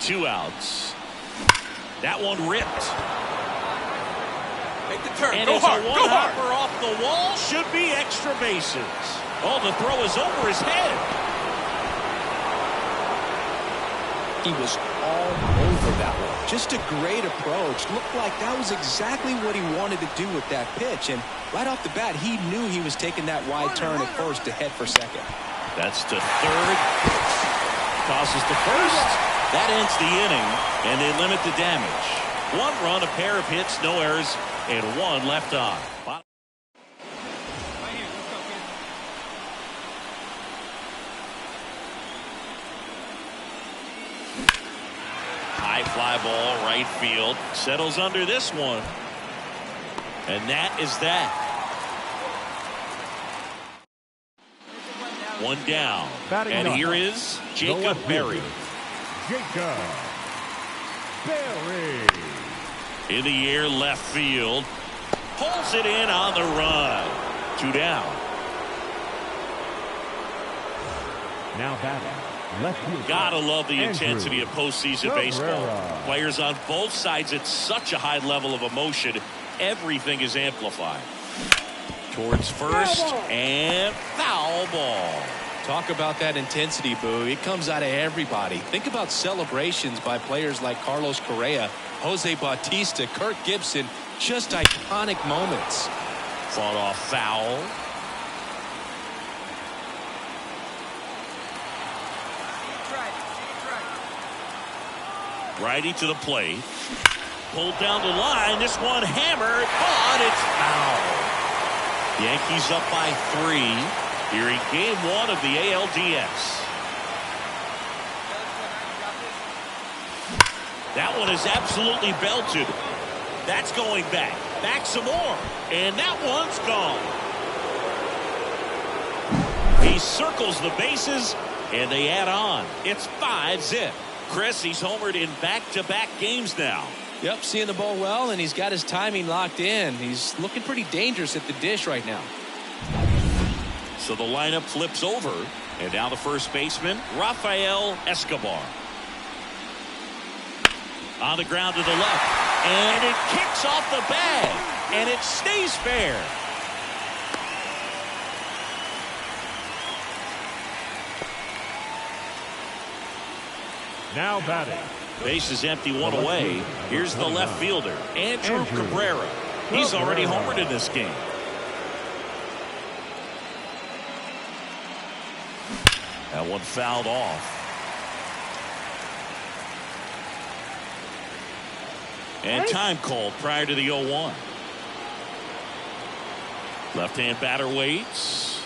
2 outs. That one ripped. Make the turn. And Go it's hard. a Go hard. one-hopper off the wall. Should be extra bases. Oh, the throw is over his head. He was all over that one. Just a great approach. Looked like that was exactly what he wanted to do with that pitch. And right off the bat, he knew he was taking that wide turn at first to head for second. That's to third. Tosses to first. That ends the inning, and they limit the damage. 1 run, a pair of hits, no errors, and 1 left on. High fly ball, right field. Settles under this one. And that is that. 1 down. And here is Jacob Berry. Jacob Berry. In the air, left field. Pulls it in on the run. 2 down. Now batting, left field. Gotta love the intensity of postseason baseball. Players on both sides at such a high level of emotion. Everything is amplified. Towards first and foul ball. Talk about that intensity, Boo. It comes out of everybody. Think about celebrations by players like Carlos Correa, Jose Bautista, Kirk Gibson. Just iconic moments. Fought off foul. Righty to the plate. Pulled down the line. This one hammered, but it's foul. Yankees up by 3 here in game 1 of the ALDS. That one is absolutely belted. That's going back. Back some more. And that one's gone. He circles the bases, and they add on. It's 5-zip. Chris, he's homered in back-to-back games now. Yep, seeing the ball well, and he's got his timing locked in. He's looking pretty dangerous at the dish right now. So the lineup flips over, and now the first baseman, Rafael Escobar. On the ground to the left, and it kicks off the bag, and it stays fair. Now batting. Base is empty, 1 away. Here's the left fielder, Andrew Cabrera. He's already homered in this game. That one fouled off. And time called prior to the 0-1. Left-hand batter waits.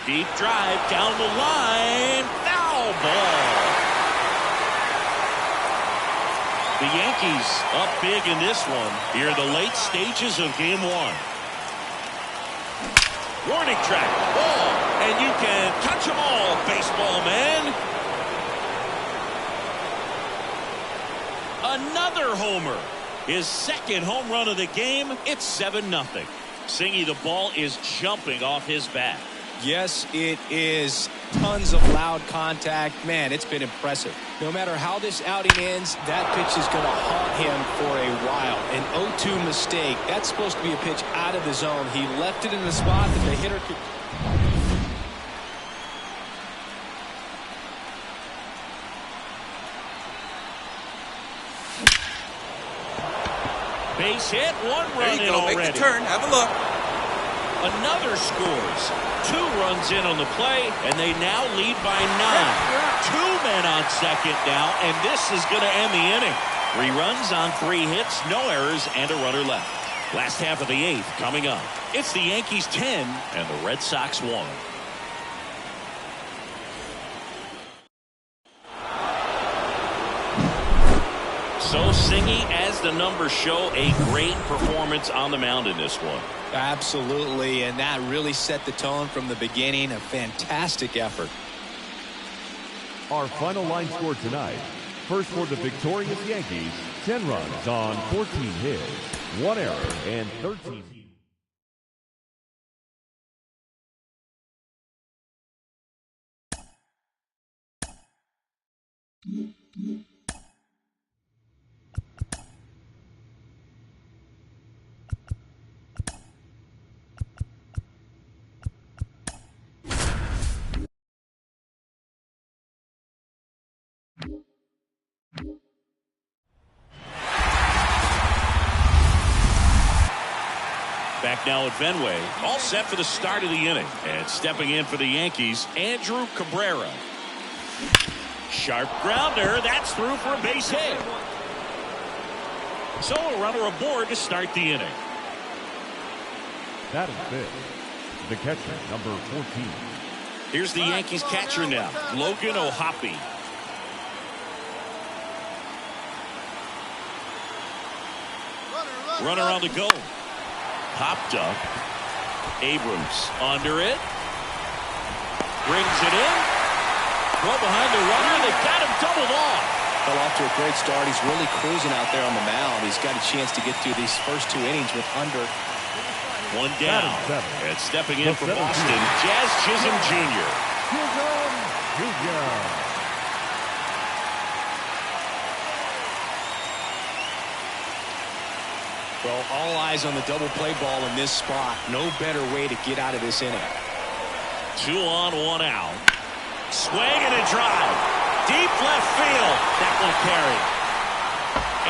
Deep drive down the line. Foul ball. The Yankees up big in this one. Here are the late stages of game 1. Warning track. Ball. And you can touch them all, baseball man. Another homer. His second home run of the game. It's 7-0. Singy, the ball is jumping off his bat. Yes, it is. Tons of loud contact. Man, it's been impressive. No matter how this outing ends, that pitch is going to haunt him for a while. An 0-2 mistake. That's supposed to be a pitch out of the zone. He left it in the spot that the hitter could... Base hit, 1 run in already. Make the turn, have a look. Another scores. 2 runs in on the play, and they now lead by 9. 2 men on second now, and this is going to end the inning. 3 runs on 3 hits, no errors, and a runner left. Last half of the 8th coming up. It's the Yankees 10 and the Red Sox 1. So Singy, as the numbers show, a great performance on the mound in this one. Absolutely, and that really set the tone from the beginning. A fantastic effort. Our final line score tonight. First for the victorious Yankees, 10 runs on 14 hits, 1 error, and 13. Back now at Fenway, all set for the start of the inning. And stepping in for the Yankees, Andrew Cabrera. Sharp grounder, that's through for a base hit. So a runner aboard to start the inning. That is fifth. The catcher, number 14. Here's the Yankees catcher now, Logan O'Hoppe. Runner on the go. Popped up. Abrams under it. Brings it in. Well behind the runner. They got him doubled off. Well, off to a great start. He's really cruising out there on the mound. He's got a chance to get through these first 2 innings with under. One down. And stepping in for Boston, Jazz Chisholm Jr. Well, all eyes on the double play ball in this spot. No better way to get out of this inning. 2 on, 1 out. Swing and a drive. Deep left field. That will carry.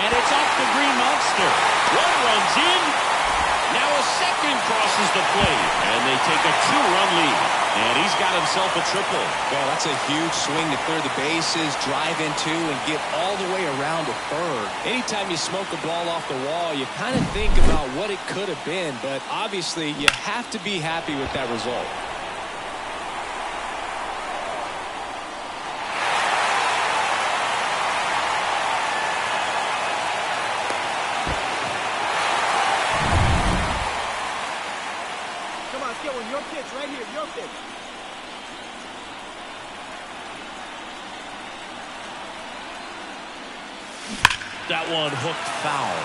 And it's off the Green Monster. 1 runs in. Now a second crosses the plate. And they take a 2-run lead. And he's got himself a triple. Well, that's a huge swing to clear the bases, drive in 2, and get all the way around to third. Anytime you smoke a ball off the wall, you kind of think about what it could have been, but obviously you have to be happy with that result. Come on, Skillen, your pitch right here, your pitch. That one hooked foul.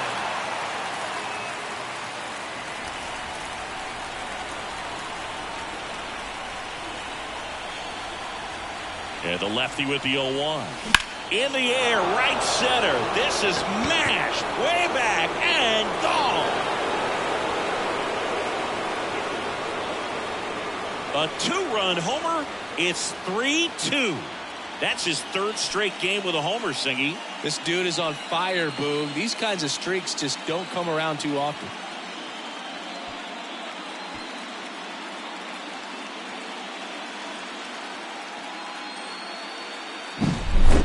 And the lefty with the 0-1. In the air, right center. This is mashed way back and gone. A 2-run homer. It's 3-2. That's his 3rd straight game with a homer, Singy. This dude is on fire, Boog. These kinds of streaks just don't come around too often.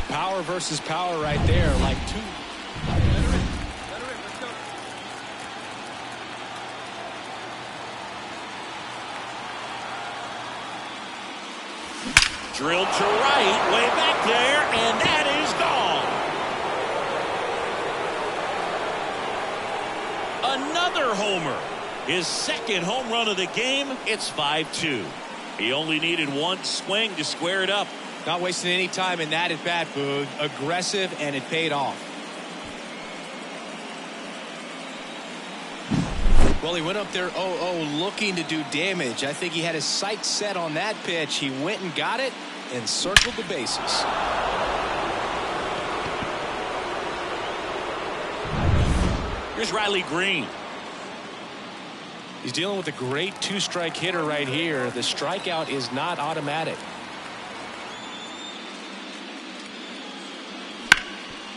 Power versus power right there, like 2. Let her in, let's go. Drilled to right, way back there, and that is gone. Another homer. His 2nd home run of the game. It's 5-2. He only needed 1 swing to square it up. Not wasting any time in that at bat, Boog. Aggressive, and it paid off. Well, he went up there 0-0 looking to do damage. I think he had his sights set on that pitch. He went and got it and circled the bases. Here's Riley Green. He's dealing with a great 2-strike hitter right here. The strikeout is not automatic.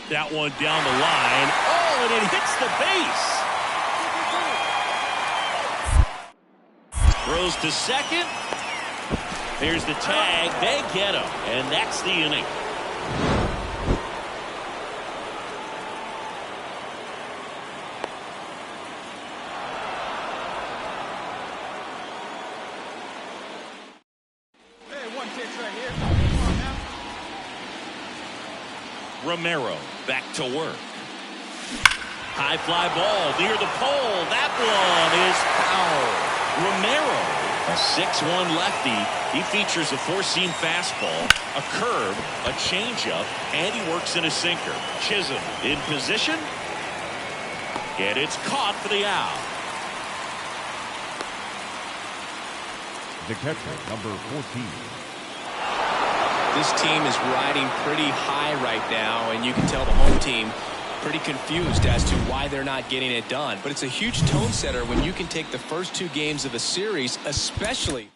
That one down the line. Oh, and it hits the base. Throws to second. There's the tag. They get him. And that's the inning. Hey, 1 pitch right here. Come on now. Romero back to work. High fly ball near the pole. That one is foul. Romero, a 6'1 lefty. He features a 4-seam fastball, a curve, a changeup, and he works in a sinker. Chisholm in position. And it's caught for the out. The catcher, number 14. This team is riding pretty high right now, and you can tell the home team pretty confused as to why they're not getting it done. But it's a huge tone setter when you can take the first 2 games of a series, especially.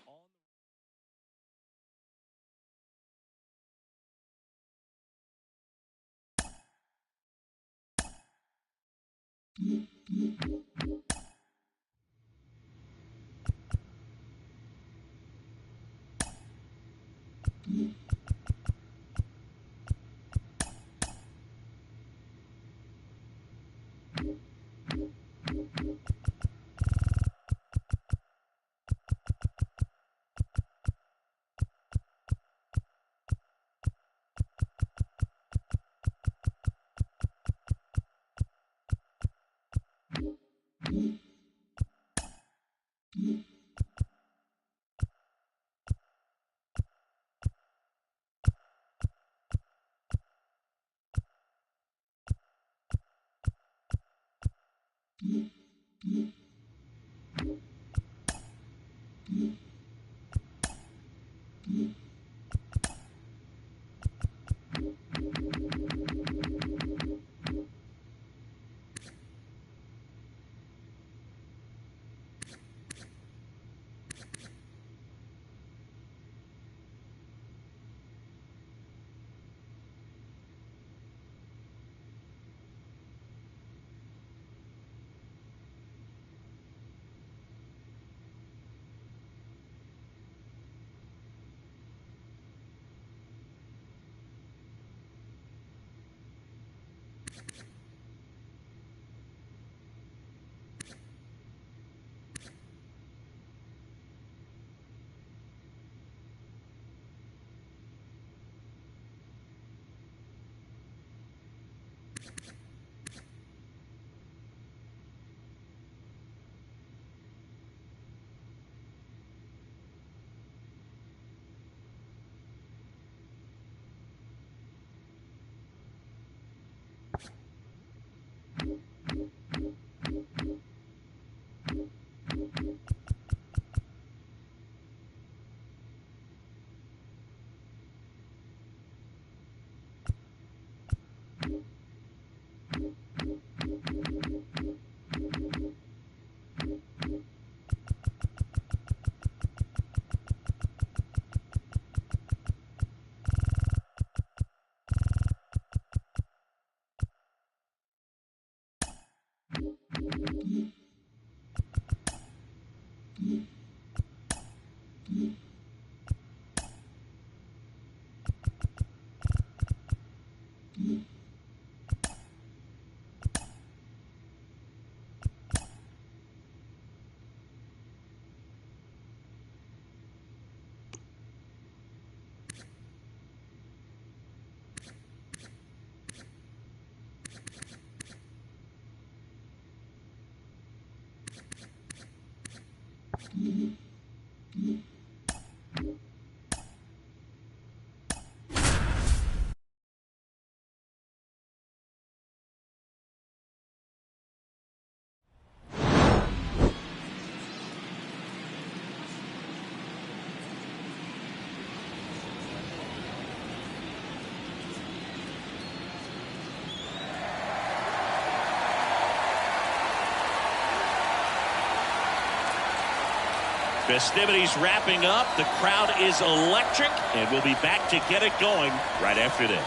Festivities wrapping up. The crowd is electric, and we'll be back to get it going right after this.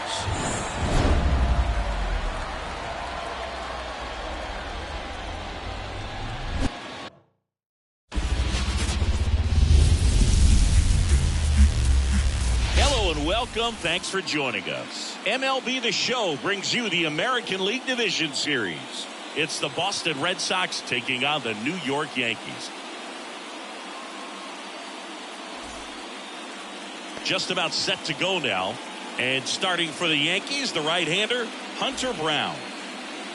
Hello and welcome. Thanks for joining us. MLB The Show brings you the American League Division Series. It's the Boston Red Sox taking on the New York Yankees. Just about set to go now. And starting for the Yankees, the right-hander, Hunter Brown.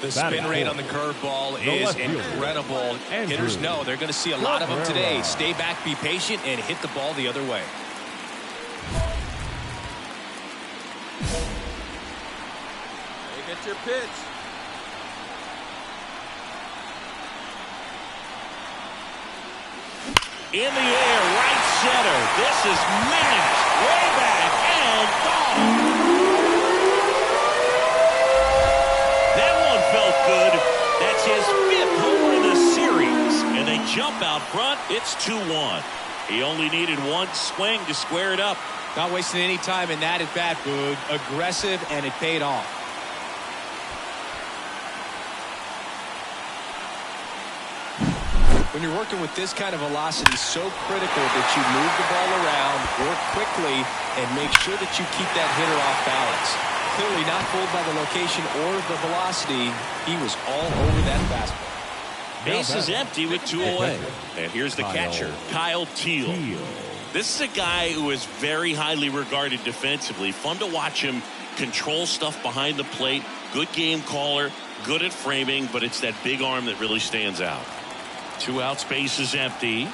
The spin rate on the curveball is incredible. Hitters know they're going to see a lot of them today. Stay back, be patient, and hit the ball the other way. Hey, get your pitch. In the air, right center. This is managed way back and It's 2-1. He only needed one swing to square it up. Not wasting any time in that at bat, Boog. Aggressive, and it paid off. When you're working with this kind of velocity, it's so critical that you move the ball around, work quickly, and make sure that you keep that hitter off balance. Clearly not fooled by the location or the velocity. He was all over that fastball. Base is empty with 2 away. And here's the catcher, Kyle Teal. This is a guy who is very highly regarded defensively. Fun to watch him control stuff behind the plate. Good game caller, good at framing, but it's that big arm that really stands out. 2 outs, base is empty.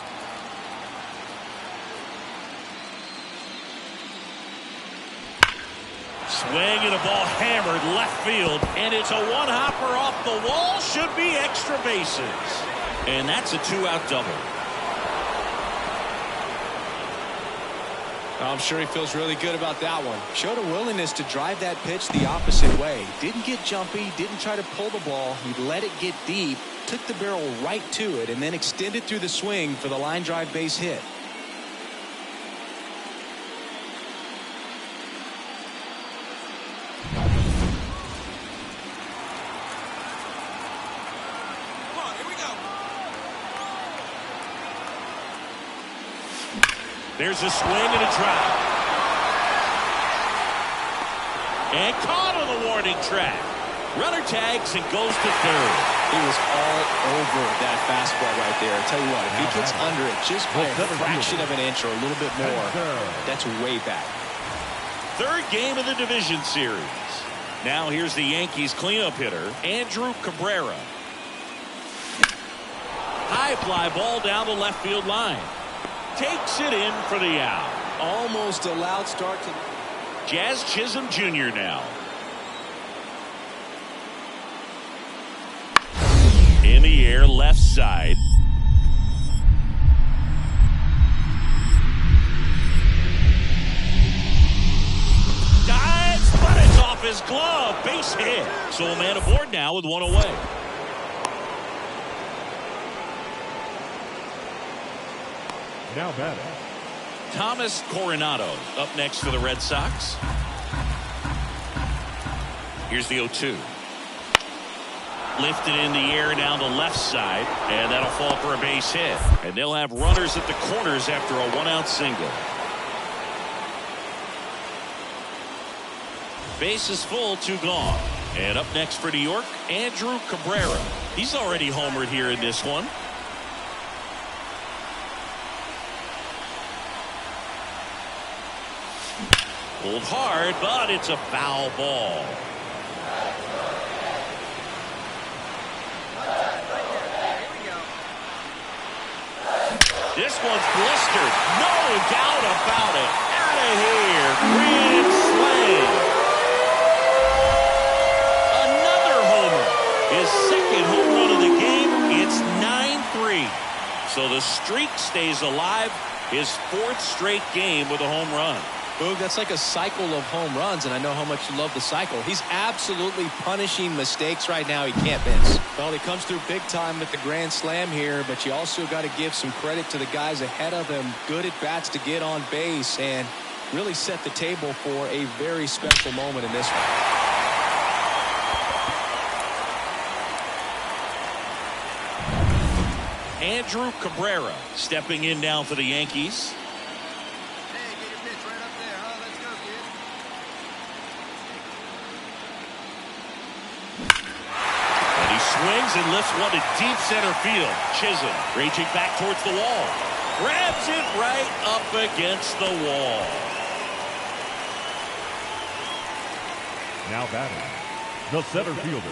Swing and a ball hammered left field, and it's a one-hopper off the wall. Should be extra bases. And that's a 2-out double. I'm sure he feels really good about that one. Showed a willingness to drive that pitch the opposite way. Didn't get jumpy, didn't try to pull the ball. He let it get deep, took the barrel right to it, and then extended through the swing for the line drive base hit. There's a swing and a drop. And caught on the warning track. Runner tags and goes to third. He was all over that fastball right there. I tell you what, if he gets under it just by a fraction of an inch or a little bit more, that's way back. Third game of the division series. Now here's the Yankees cleanup hitter, Andrew Cabrera. High fly ball down the left field line. Takes it in for the out. Almost a loud start to Jazz Chisholm Jr. now. In the air, left side. Dives, but it's off his glove. Base hit. So a man aboard now with 1 away. Now batting, Thomas Coronado up next for the Red Sox. Here's the 0-2. Lifted in the air down the left side, and that'll fall for a base hit. And they'll have runners at the corners after a 1-out single. Base is full, 2 gone. And up next for New York, Andrew Cabrera. He's already homered here in this one. Pulled hard, but it's a foul ball. This one's blistered. No doubt about it. Out of here. Grand slam. Another homer. His second home run of the game. It's 9-3. So the streak stays alive. His 4th straight game with a home run. Boog, that's like a cycle of home runs, and I know how much you love the cycle. He's absolutely punishing mistakes right now he can't miss. Well, he comes through big time with the grand slam here, but you also got to give some credit to the guys ahead of him. Good at bats to get on base and really set the table for a very special moment in this one. Andrew Cabrera stepping in now for the Yankees. Swings and lifts one to deep center field. Chisholm reaching back towards the wall. Grabs it right up against the wall. now batting, the center fielder,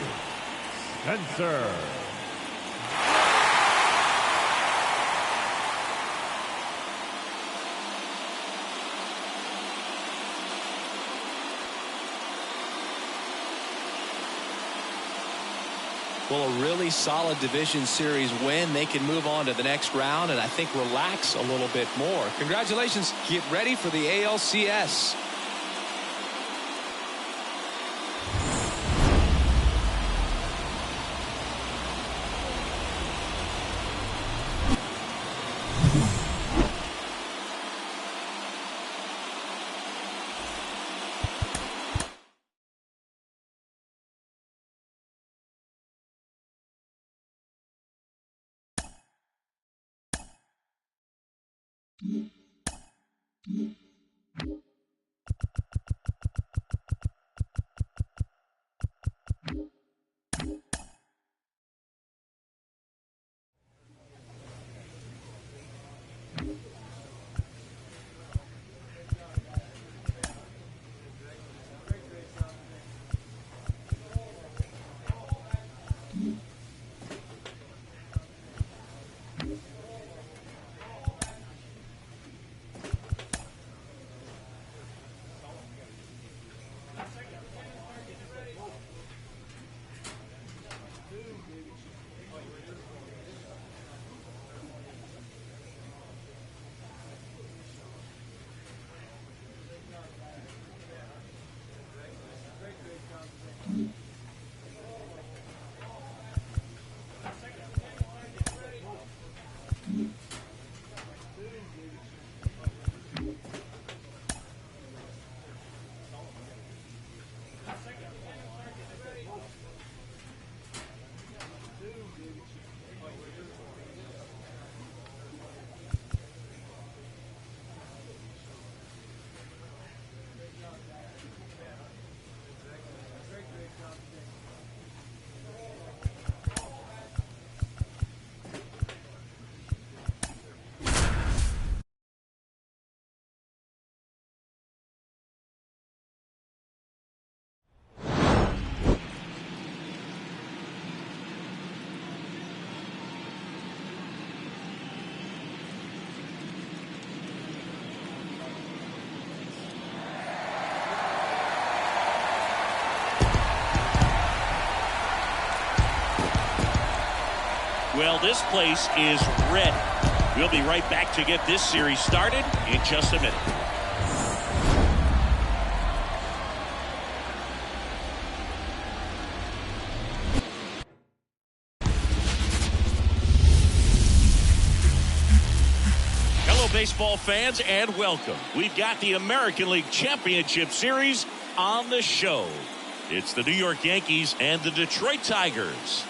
Spencer. Well, a really solid division series win. They can move on to the next round and I think relax a little bit more. Congratulations. Get ready for the ALCS. Well, this place is ready. We'll be right back to get this series started in just a minute. Hello, baseball fans, and welcome. We've got the American League Championship Series on the show. It's the New York Yankees and the Detroit Tigers.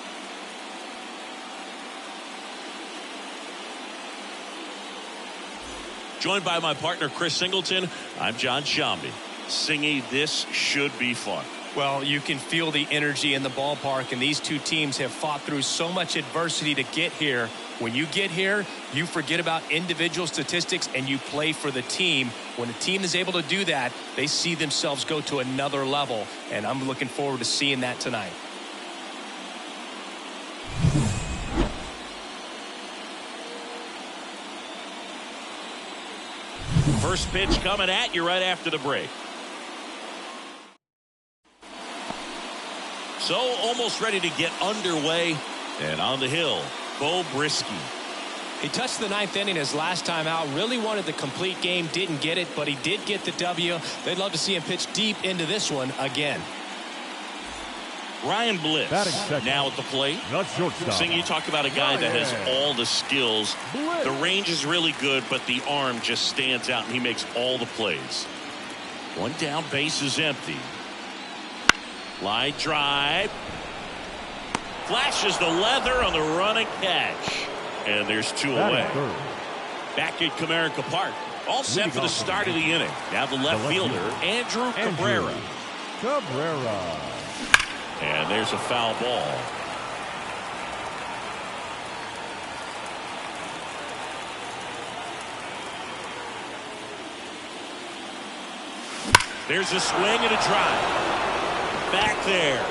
Joined by my partner, Chris Singleton, I'm John Shambi. Singy, this should be fun. Well, you can feel the energy in the ballpark, and these two teams have fought through so much adversity to get here. When you get here, you forget about individual statistics and you play for the team. When a team is able to do that, they see themselves go to another level, and I'm looking forward to seeing that tonight. First pitch coming at you right after the break. So almost ready to get underway. And on the hill, Bo Brisky. He touched the ninth inning his last time out. Really wanted the complete game. Didn't get it, but he did get the W. They'd love to see him pitch deep into this one again. Ryan Bliss now at the plate. Sing, you talk about a guy that has all the skills. The range is really good, but the arm just stands out, and he makes all the plays. One down, base is empty. Line drive. Flashes the leather on the running catch. And there's two away. Back at Comerica Park. All set for the start of the inning. Now the left fielder, Andrew Cabrera. And there's a foul ball. There's a swing and a drive. Back there.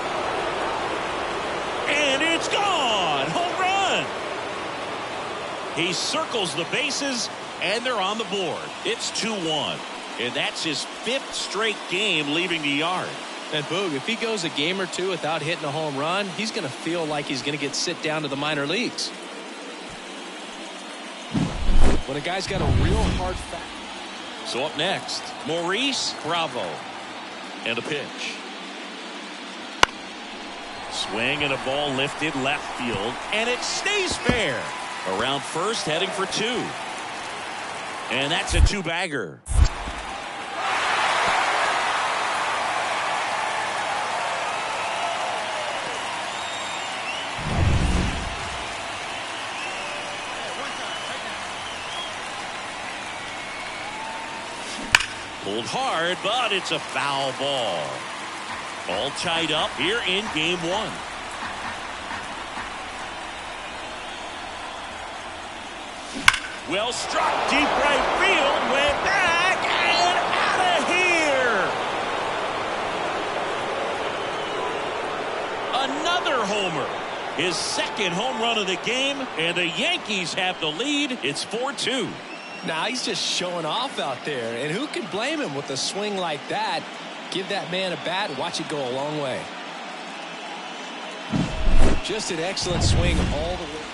And it's gone. Home run. He circles the bases, and they're on the board. It's 2-1. And that's his fifth straight game leaving the yard. And Boog, if he goes a game or two without hitting a home run, he's going to feel like he's going to get sit down to the minor leagues. When a guy's got a real hard fact. So up next, Maurice Bravo. And a pitch. Swing and a ball lifted left field. And it stays fair. Around first, heading for two. And that's a two-bagger. Pulled hard, but it's a foul ball. All tied up here in game one. Well struck, deep right field, went back and out of here. Another homer. His second home run of the game, and the Yankees have the lead. It's 4-2. Now he's just showing off out there, and who can blame him with a swing like that? Give that man a bat, watch it go a long way. Just an excellent swing all the way.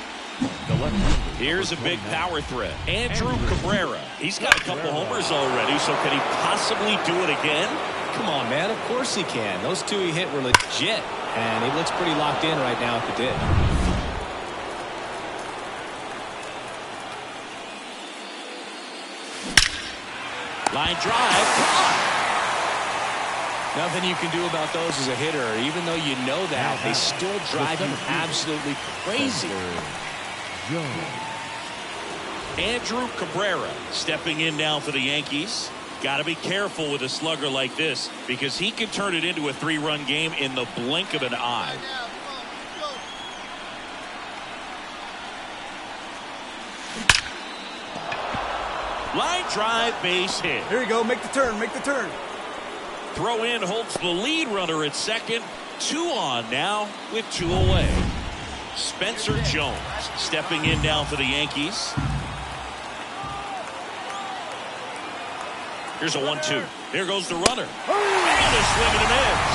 Here's a big power threat. Andrew Cabrera. He's got a couple homers already, so can he possibly do it again? Come on, man. Of course he can. Those two he hit were legit, and he looks pretty locked in right now at the dip. Line drive. Caught. Nothing you can do about those as a hitter. Even though you know that, they still drive him absolutely crazy. Andrew Cabrera stepping in now for the Yankees. Got to be careful with a slugger like this because he can turn it into a 3-run game in the blink of an eye. Line drive, base hit. Here you go. Make the turn. Make the turn. Throw in holds the lead runner at second. 2 on now with 2 away. Spencer Jones stepping in now for the Yankees. Here's a 1-2. There goes the runner. And a swing and a miss.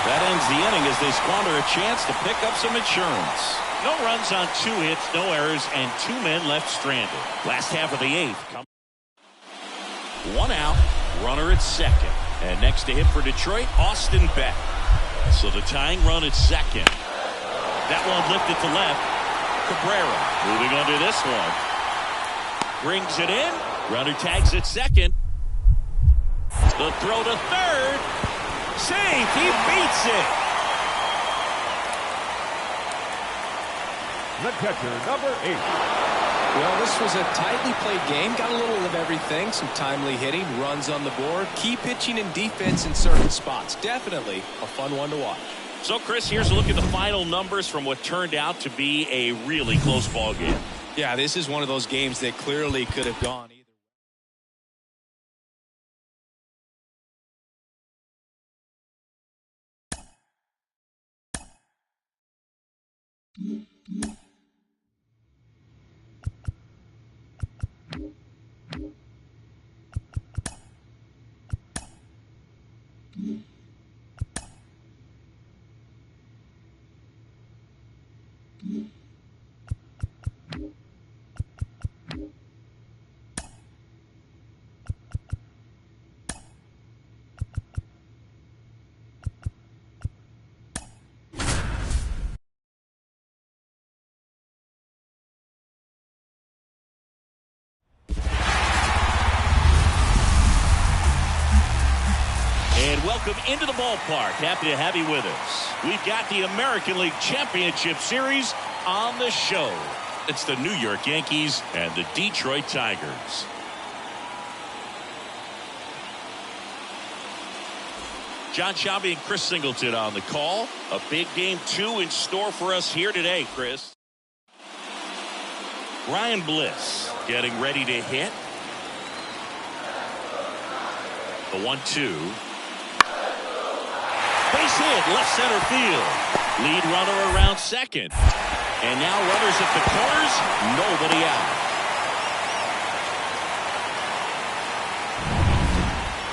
That ends the inning as they squander a chance to pick up some insurance. No runs on 2 hits, no errors, and 2 men left stranded. Last half of the 8th. 1 out, runner at second. And next to him for Detroit, Austin Beck. So the tying run at second. That one lifted to left. Cabrera moving under this one. Brings it in. Runner tags at second. The throw to third. Safe. He beats it. The catcher, number 8. Well, this was a tightly played game. Got a little of everything. Some timely hitting, runs on the board, key pitching and defense in certain spots. Definitely a fun one to watch. So, Chris, here's a look at the final numbers from what turned out to be a really close ball game. Yeah, this is one of those games that clearly could have gone either way. And welcome into the ballpark. Happy to have you with us. We've got the American League Championship Series on the show. It's the New York Yankees and the Detroit Tigers. John Shelby and Chris Singleton on the call. A big game 2 in store for us here today, Chris. Ryan Bliss getting ready to hit. The 1-2. Base hit, left center field. Lead runner around second. And now runners at the corners, nobody out.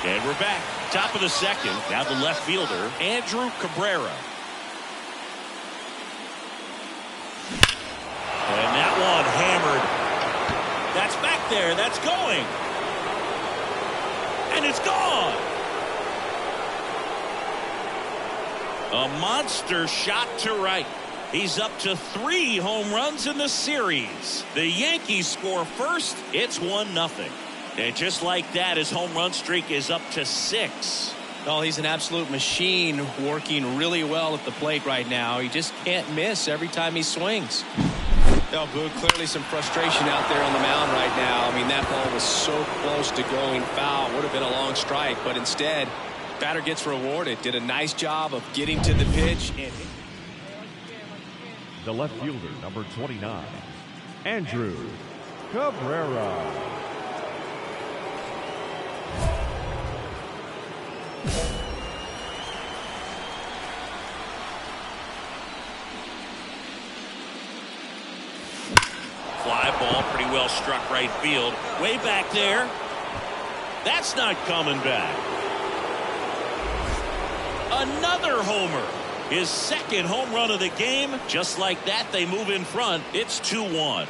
And we're back. Top of the second. Now the left fielder, Andrew Cabrera. And that one hammered. That's back there. That's going. And it's gone. A monster shot to right. He's up to 3 home runs in the series. The Yankees score first. It's 1-0. And just like that, his home run streak is up to 6. Oh, he's an absolute machine, working really well at the plate right now. He just can't miss every time he swings. Oh, Boo, clearly some frustration out there on the mound right now. I mean, that ball was so close to going foul. Would have been a long strike, but instead, batter gets rewarded. Did a nice job of getting to the pitch. And The left fielder, number 29, Andrew Cabrera. Fly ball, pretty well struck right field. Way back there. That's not coming back. Another homer. His second home run of the game. Just like that, they move in front. It's 2-1.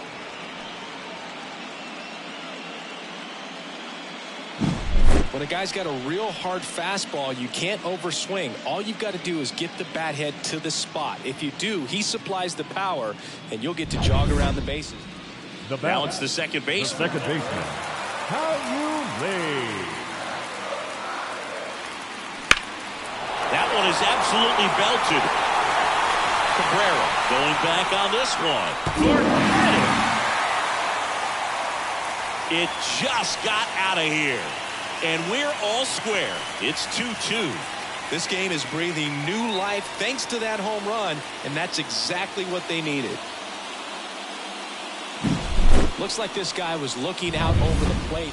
when a guy's got a real hard fastball, you can't overswing. All you've got to do is get the bat head to the spot. If you do, he supplies the power, and you'll get to jog around the bases. Now it's the second baseman. The second baseman, How you lay. That one is absolutely belted. Cabrera going back on this one. It just got out of here. And we're all square. It's 2-2. This game is breathing new life thanks to that home run, and that's exactly what they needed. Looks like this guy was looking out over the plate.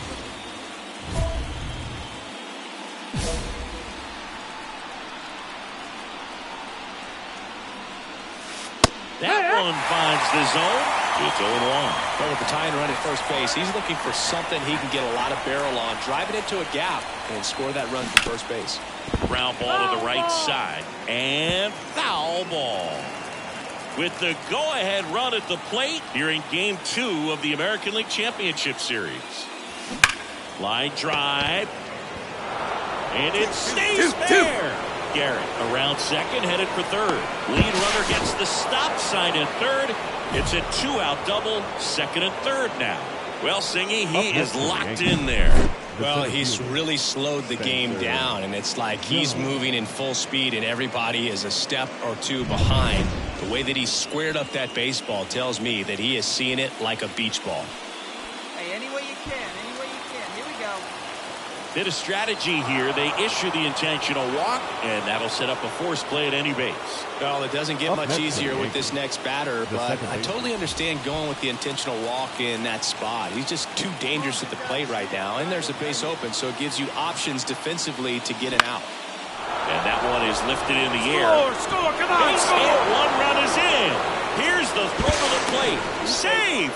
That one finds the zone. It's 0-1. Well, with the tying run at first base, he's looking for something he can get a lot of barrel on, drive it into a gap, and score that run from first base. Ground ball to the right side. And foul ball. With the go-ahead run at the plate here in Game 2 of the American League Championship Series. Line drive. And it stays there. Garrett around second, headed for third. Lead runner gets the stop sign at third. It's a two-out double, second and third now. Well, Singy, he is locked in there. Well, he's really slowed the game down, and it's like he's moving in full speed, and everybody is a step or two behind. The way that he squared up that baseball tells me that he is seeing it like a beach ball. Hey, any way you can, any way you can. Here we go. Bit of strategy here. They issue the intentional walk, and that'll set up a force play at any base. Well, it doesn't get much easier with this next batter, but I totally understand going with the intentional walk in that spot. He's just too dangerous at the plate right now, and there's a base open, so it gives you options defensively to get an out. And that one is lifted in the air. Score, come on, Base hit, one run is in. Here's the throw to the plate. Safe.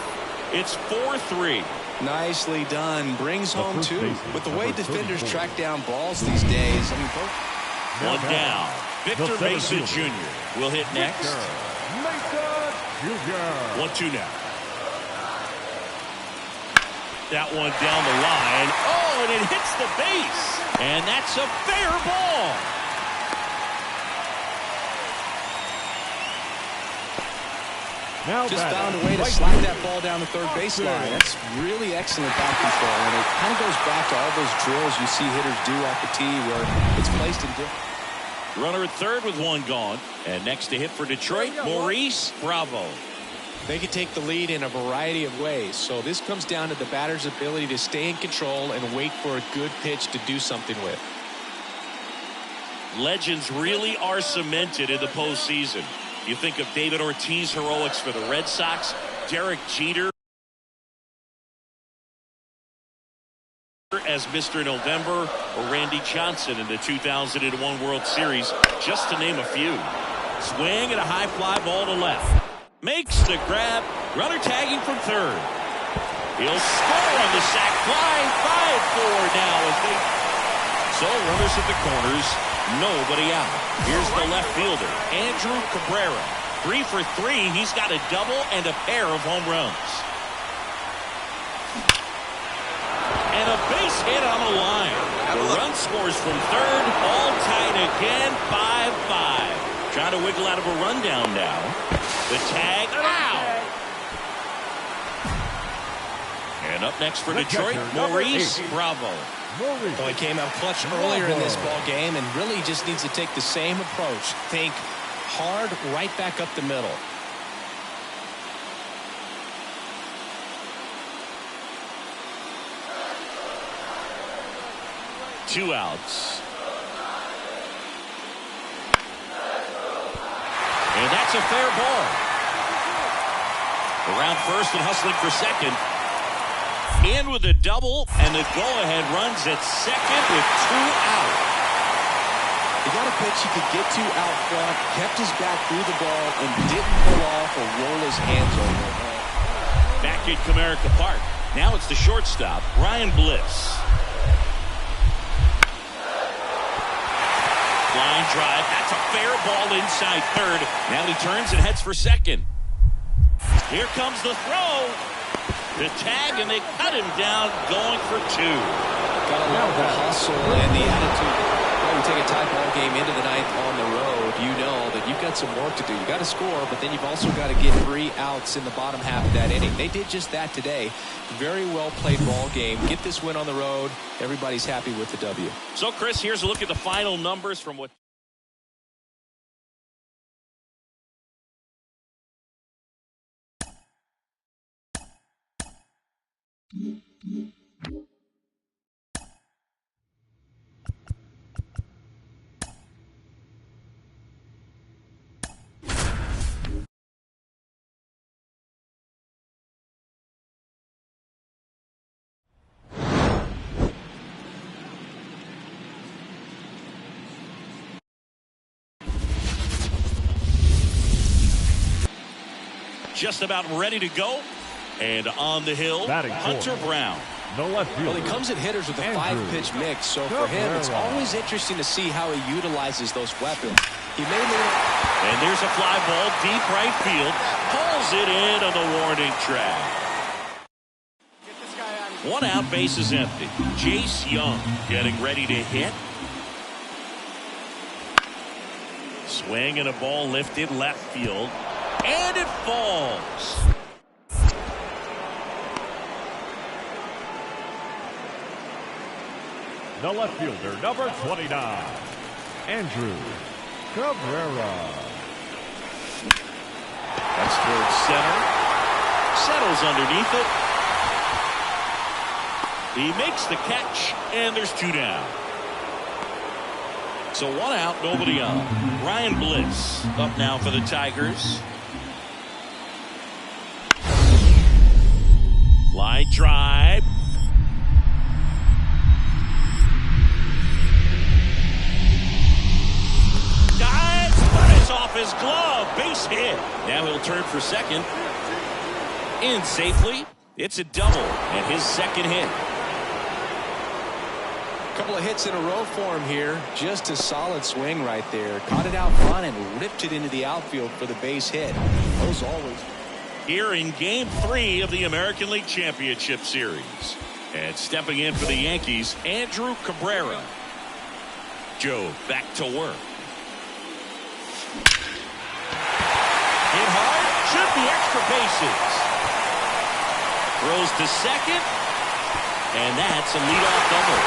It's 4-3. Nicely done. Brings home two. With the way defenders track down balls these days, I mean, one down. Victor Mesa Jr. will hit next. Mesa Jr. 1-2 now. That one down the line. Oh, and it hits the base. And that's a fair ball. Now just found a way to slide that ball down the third baseline. That's really excellent bat control, and it kind of goes back to all those drills you see hitters do off the tee where it's placed in different. Runner at third with one gone. And next to hit for Detroit, Maurice Bravo. They can take the lead in a variety of ways, so this comes down to the batter's ability to stay in control and wait for a good pitch to do something with. Legends really are cemented in the postseason. You think of David Ortiz heroics for the Red Sox, Derek Jeter as Mr. November, or Randy Johnson in the 2001 World Series, just to name a few. Swing and a high fly ball to left. Makes the grab. Runner tagging from third. He'll score on the sac fly. 5-4 now as they... So runners at the corners. Nobody out. Here's the left fielder, Andrew Cabrera. 3 for 3. He's got a double and a pair of home runs. And a base hit on the line. The run scores from third. All tied again. 5-5. Trying to wiggle out of a rundown now. The tag. Ow! And up next for Detroit, Maurice Bravo. Well, he came out clutch earlier in this ball game and really just needs to take the same approach. Think hard right back up the middle. 2 outs. And that's a fair ball. Around first and hustling for second. In with a double, and the go-ahead runs at second with 2 out. He got a pitch he could get to out front, kept his back through the ball, and didn't pull off or roll his hands over. Back at Comerica Park. Now it's the shortstop, Ryan Bliss. Line drive. That's a fair ball inside third. Now he turns and heads for second. Here comes the throw. The tag, and they cut him down going for 2. Got a lot of the hustle and the attitude. Well, you take a tie ball game into the 9th on the road, you know that you've got some work to do. You got to score, but then you've also got to get 3 outs in the bottom half of that inning. They did just that today. Very well played ball game. Get this win on the road. Everybody's happy with the W. So, Chris, here's a look at the final numbers from what. Just about ready to go. And on the hill, Hunter Brown. No left field. Well, he comes at hitters with a 5-pitch mix, so for him, it's always interesting to see how he utilizes those weapons. He may and there's a fly ball deep right field. Pulls it in on the warning track. 1 out, base is empty. Jace Young getting ready to hit. Swing and a ball lifted left field. And it falls. The left fielder, number 29, Andrew Cabrera. That's towards center. Settles underneath it. He makes the catch, and there's 2 down. So 1 out, nobody on. Ryan Bliss up now for the Tigers. Line drive. Dives, but it's off his glove. Base hit. Now he'll turn for second. In safely. It's a double and his second hit. couple of hits in a row for him here. Just a solid swing right there. Caught it out front and ripped it into the outfield for the base hit. Those always. Here in Game 3 of the American League Championship Series. And stepping in for the Yankees, Andrew Cabrera. Joe back to work. Hit hard, should be extra bases. Throws to second, and that's a leadoff double.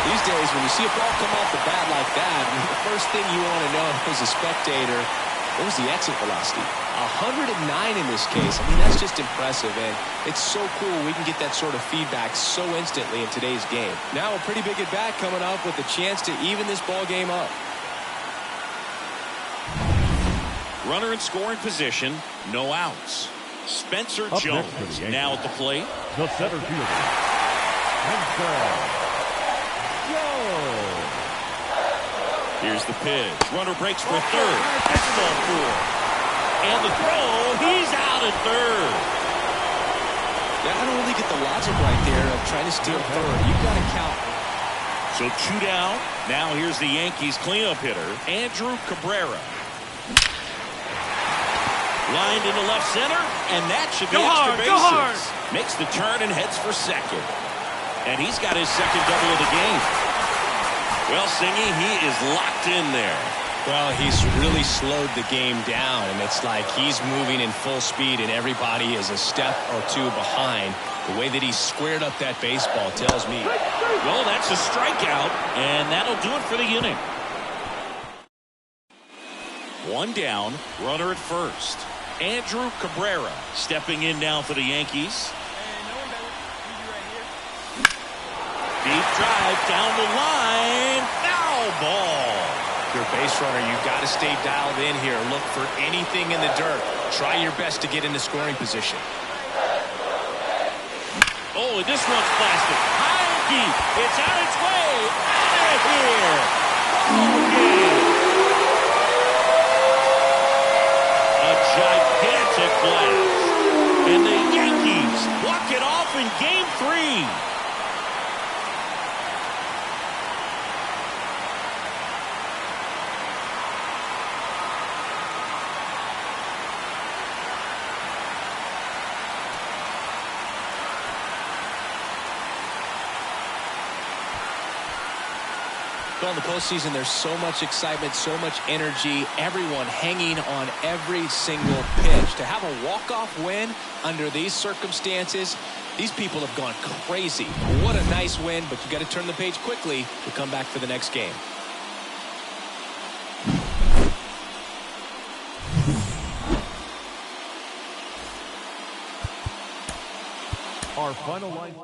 These days, when you see a ball come off the bat like that, the first thing you want to know as a spectator, what was the exit velocity? 109 in this case. I mean, that's just impressive, and it's so cool we can get that sort of feedback so instantly in today's game. Now a pretty big at bat coming up with a chance to even this ball game up. Runner in scoring position, no outs. Spencer Up Jones now at the plate. The center fielder, Spencer Jones. Here's the pitch. Runner breaks for third. That's ball 4. And the throw, he's out at third. Yeah, I don't really get the logic right there of trying to steal third. You've got to count. So 2 down. Now here's the Yankees cleanup hitter, Andrew Cabrera. Lined into left center, and that should be extra bases. Go hard. Makes the turn and heads for second. And he's got his second double of the game. Well, Singy, he is locked in there. Well, he's really slowed the game down, and it's like he's moving in full speed, and everybody is a step or 2 behind. The way that he squared up that baseball tells me. Well, that's a strikeout, and that'll do it for the inning. 1 down, runner at first. Andrew Cabrera stepping in now for the Yankees. The Deep drive down the line. Foul ball. If you're a base runner, you've got to stay dialed in here. Look for anything in the dirt. Try your best to get into scoring position. Oh, and this one's plastic. High and deep. It's on its way. Out of here. Ball game. A gigantic blast. And the Yankees walk it off in Game 3. Well, in the postseason, there's so much excitement, so much energy, everyone hanging on every single pitch. To have a walk-off win under these circumstances, these people have gone crazy. What a nice win, but you got to turn the page quickly to come back for the next game. Our final line.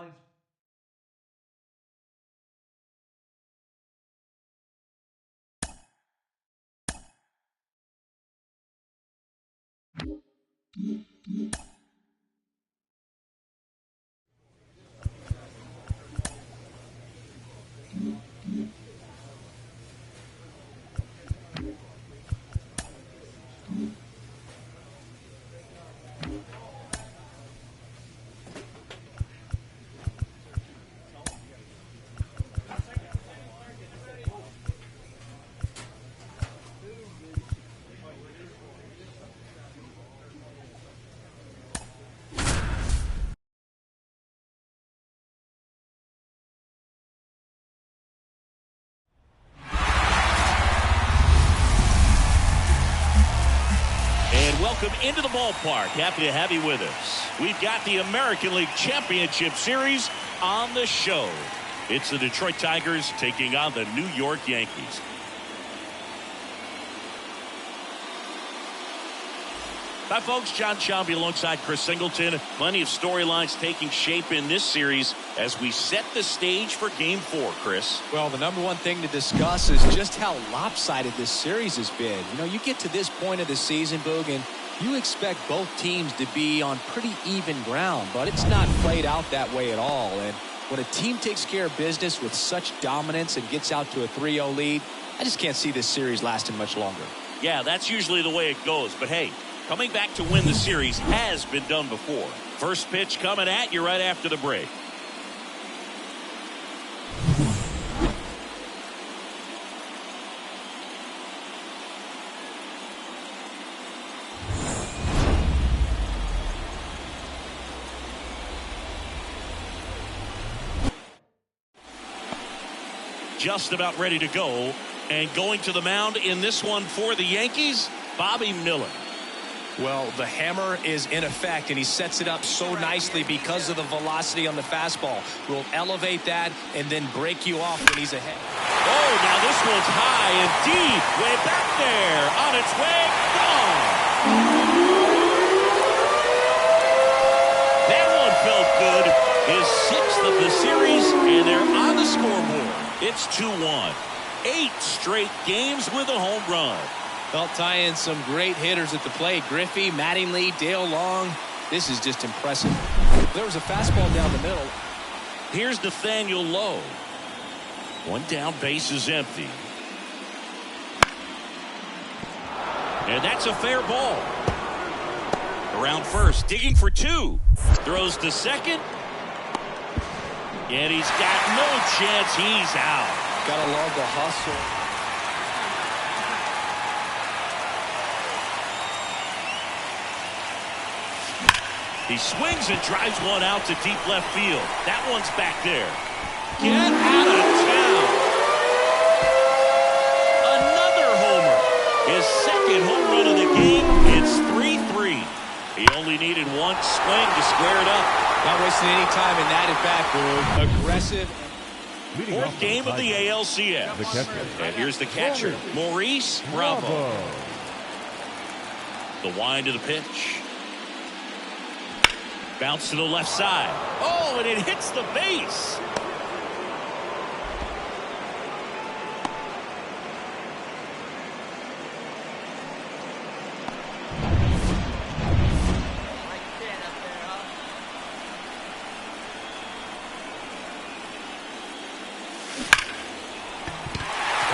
Welcome into the ballpark. Happy to have you with us. We've got the American League Championship Series on the show. It's the Detroit Tigers taking on the New York Yankees. Hi, folks. John Shelby alongside Chris Singleton. Plenty of storylines taking shape in this series as we set the stage for Game 4, Chris. Well, the number one thing to discuss is just how lopsided this series has been. You know, you get to this point of the season, Boog, and you expect both teams to be on pretty even ground, but it's not played out that way at all. And when a team takes care of business with such dominance and gets out to a 3-0 lead, I just can't see this series lasting much longer. Yeah, that's usually the way it goes. But hey, coming back to win the series has been done before. First pitch coming at you right after the break. Just about ready to go. And going to the mound in this one for the Yankees, Bobby Miller. Well, the hammer is in effect, and he sets it up so nicely because of the velocity on the fastball. Will elevate that and then break you off when he's ahead. Oh, now this one's high and deep. Way back there. On its way. Gone. That one felt good. His sixth of the series, and they're on the scoreboard. It's 2-1. 8 straight games with a home run. Well, tie in some great hitters at the plate. Griffey, Mattingly, Dale Long. This is just impressive. There was a fastball down the middle. Here's Nathaniel Lowe. One down, base is empty. And that's a fair ball. Around first, digging for 2. Throws to second. And he's got no chance. He's out. Gotta love the hustle. He swings and drives one out to deep left field. That one's back there. Get out of town. Another homer. His second home run of the game. It's 3-3. He only needed one swing to square it up. Not wasting any time in that at bat, Boog. Aggressive. Fourth game of the ALCS. And here's the catcher, Maurice Bravo. The wind of the pitch. Bounce to the left side. Oh, and it hits the base.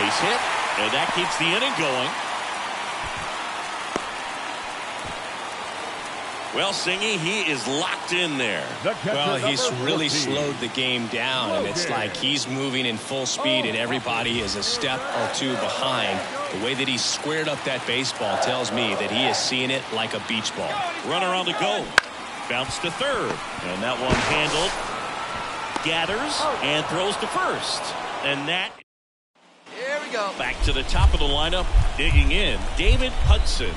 Base hit, and that keeps the inning going. Well, Singy, he is locked in there. Well, he's really slowed the game down, and it's like he's moving in full speed, and everybody is a step or two behind. The way that he squared up that baseball tells me that he is seeing it like a beach ball. Runner on the go. Bounce to third, and that one handled. Gathers and throws to first. And that... Here we go. Back to the top of the lineup, digging in, David Hudson.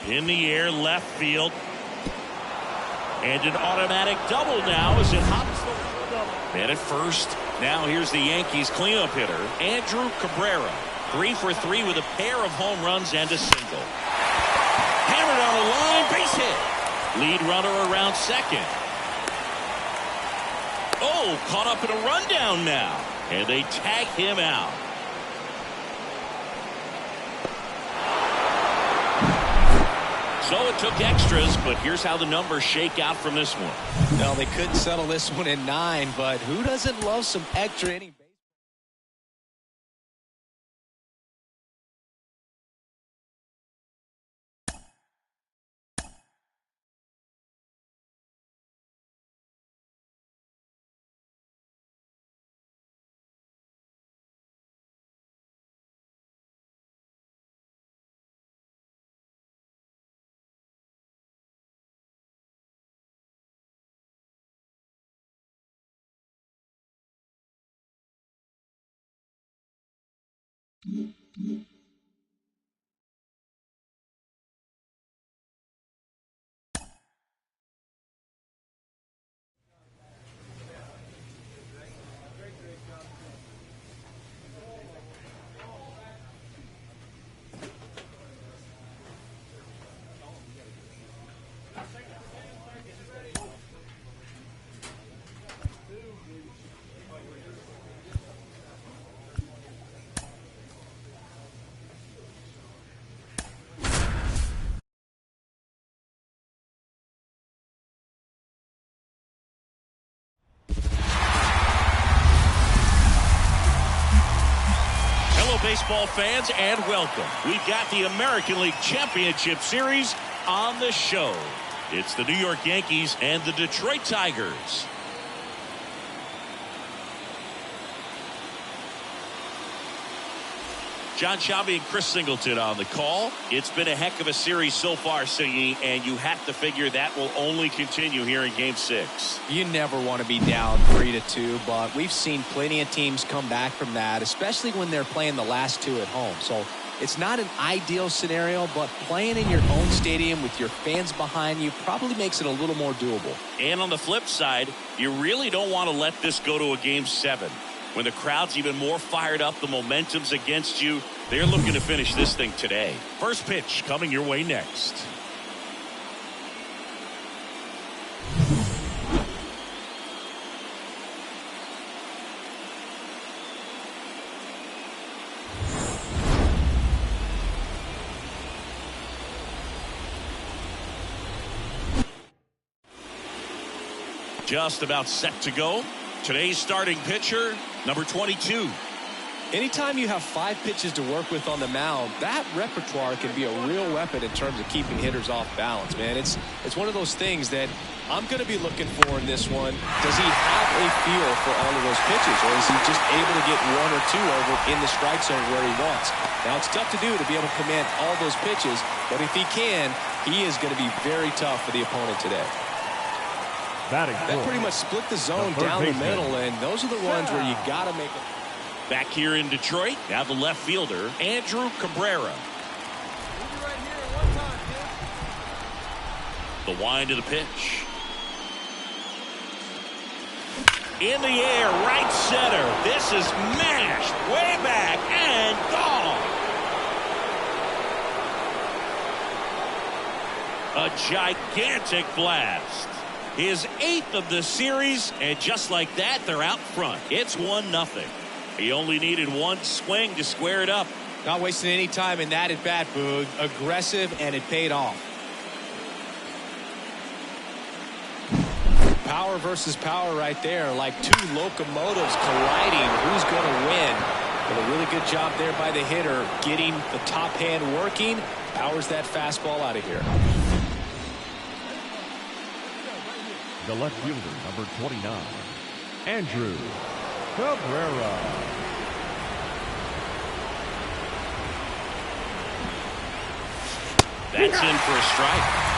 In the air, left field. And an automatic double now as it hops the... And at first, now here's the Yankees cleanup hitter, Andrew Cabrera. 3 for 3 with a pair of home runs and a single. Hammered on the line, base hit. Lead runner around second. Oh, caught up in a rundown now. And they tag him out. So it took extras, but here's how the numbers shake out from this one. Well, they couldn't settle this one in 9, but who doesn't love some extra inning? Baseball fans, and welcome. We've got the American League Championship Series on the show. It's the New York Yankees and the Detroit Tigers. John Shabby and Chris Singleton on the call. It's been a heck of a series so far, Singy, and you have to figure that will only continue here in Game 6. You never want to be down 3-2, but we've seen plenty of teams come back from that, especially when they're playing the last 2 at home. So it's not an ideal scenario, but playing in your own stadium with your fans behind you probably makes it a little more doable. And on the flip side, you really don't want to let this go to a Game 7. When the crowd's even more fired up, the momentum's against you. They're looking to finish this thing today. First pitch coming your way next. Just about set to go. Today's starting pitcher, number 22. Anytime you have 5 pitches to work with on the mound, that repertoire can be a real weapon in terms of keeping hitters off balance, man. It's one of those things that I'm going to be looking for in this one. Does he have a feel for all of those pitches, or is he just able to get 1 or 2 over in the strike zone where he wants? Now, it's tough to do to be able to command all those pitches, but if he can, he is going to be very tough for the opponent today. That pretty much split the zone down the middle, and those are the ones where you got to make it. Back here in Detroit, now the left fielder, Andrew Cabrera. The wind of the pitch. In the air, right center. This is mashed way back and gone. A gigantic blast. His 8th of the series, and just like that, they're out front. It's 1-0. He only needed 1 swing to square it up. Not wasting any time in that at-bat, Boog. Aggressive, and it paid off. Power versus power right there, like two locomotives colliding. Who's going to win? But a really good job there by the hitter, getting the top hand working. Powers that fastball out of here. The left fielder, number 29, Andrew Cabrera. That's in for a strike.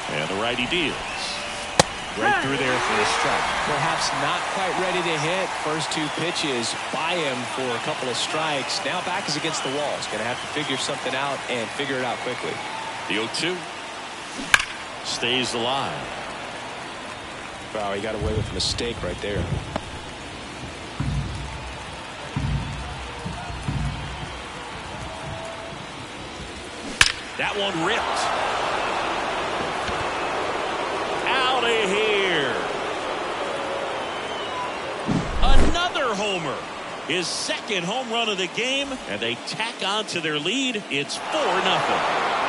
And the righty deals. Right through there for a strike. Perhaps not quite ready to hit. First two pitches by him for a couple of strikes. Now back is against the wall. He's going to have to figure something out and figure it out quickly. The 0-2 stays alive. Wow, he got away with a mistake right there. That one ripped. Out of here. Another homer. His second home run of the game, and they tack on to their lead. It's 4-0.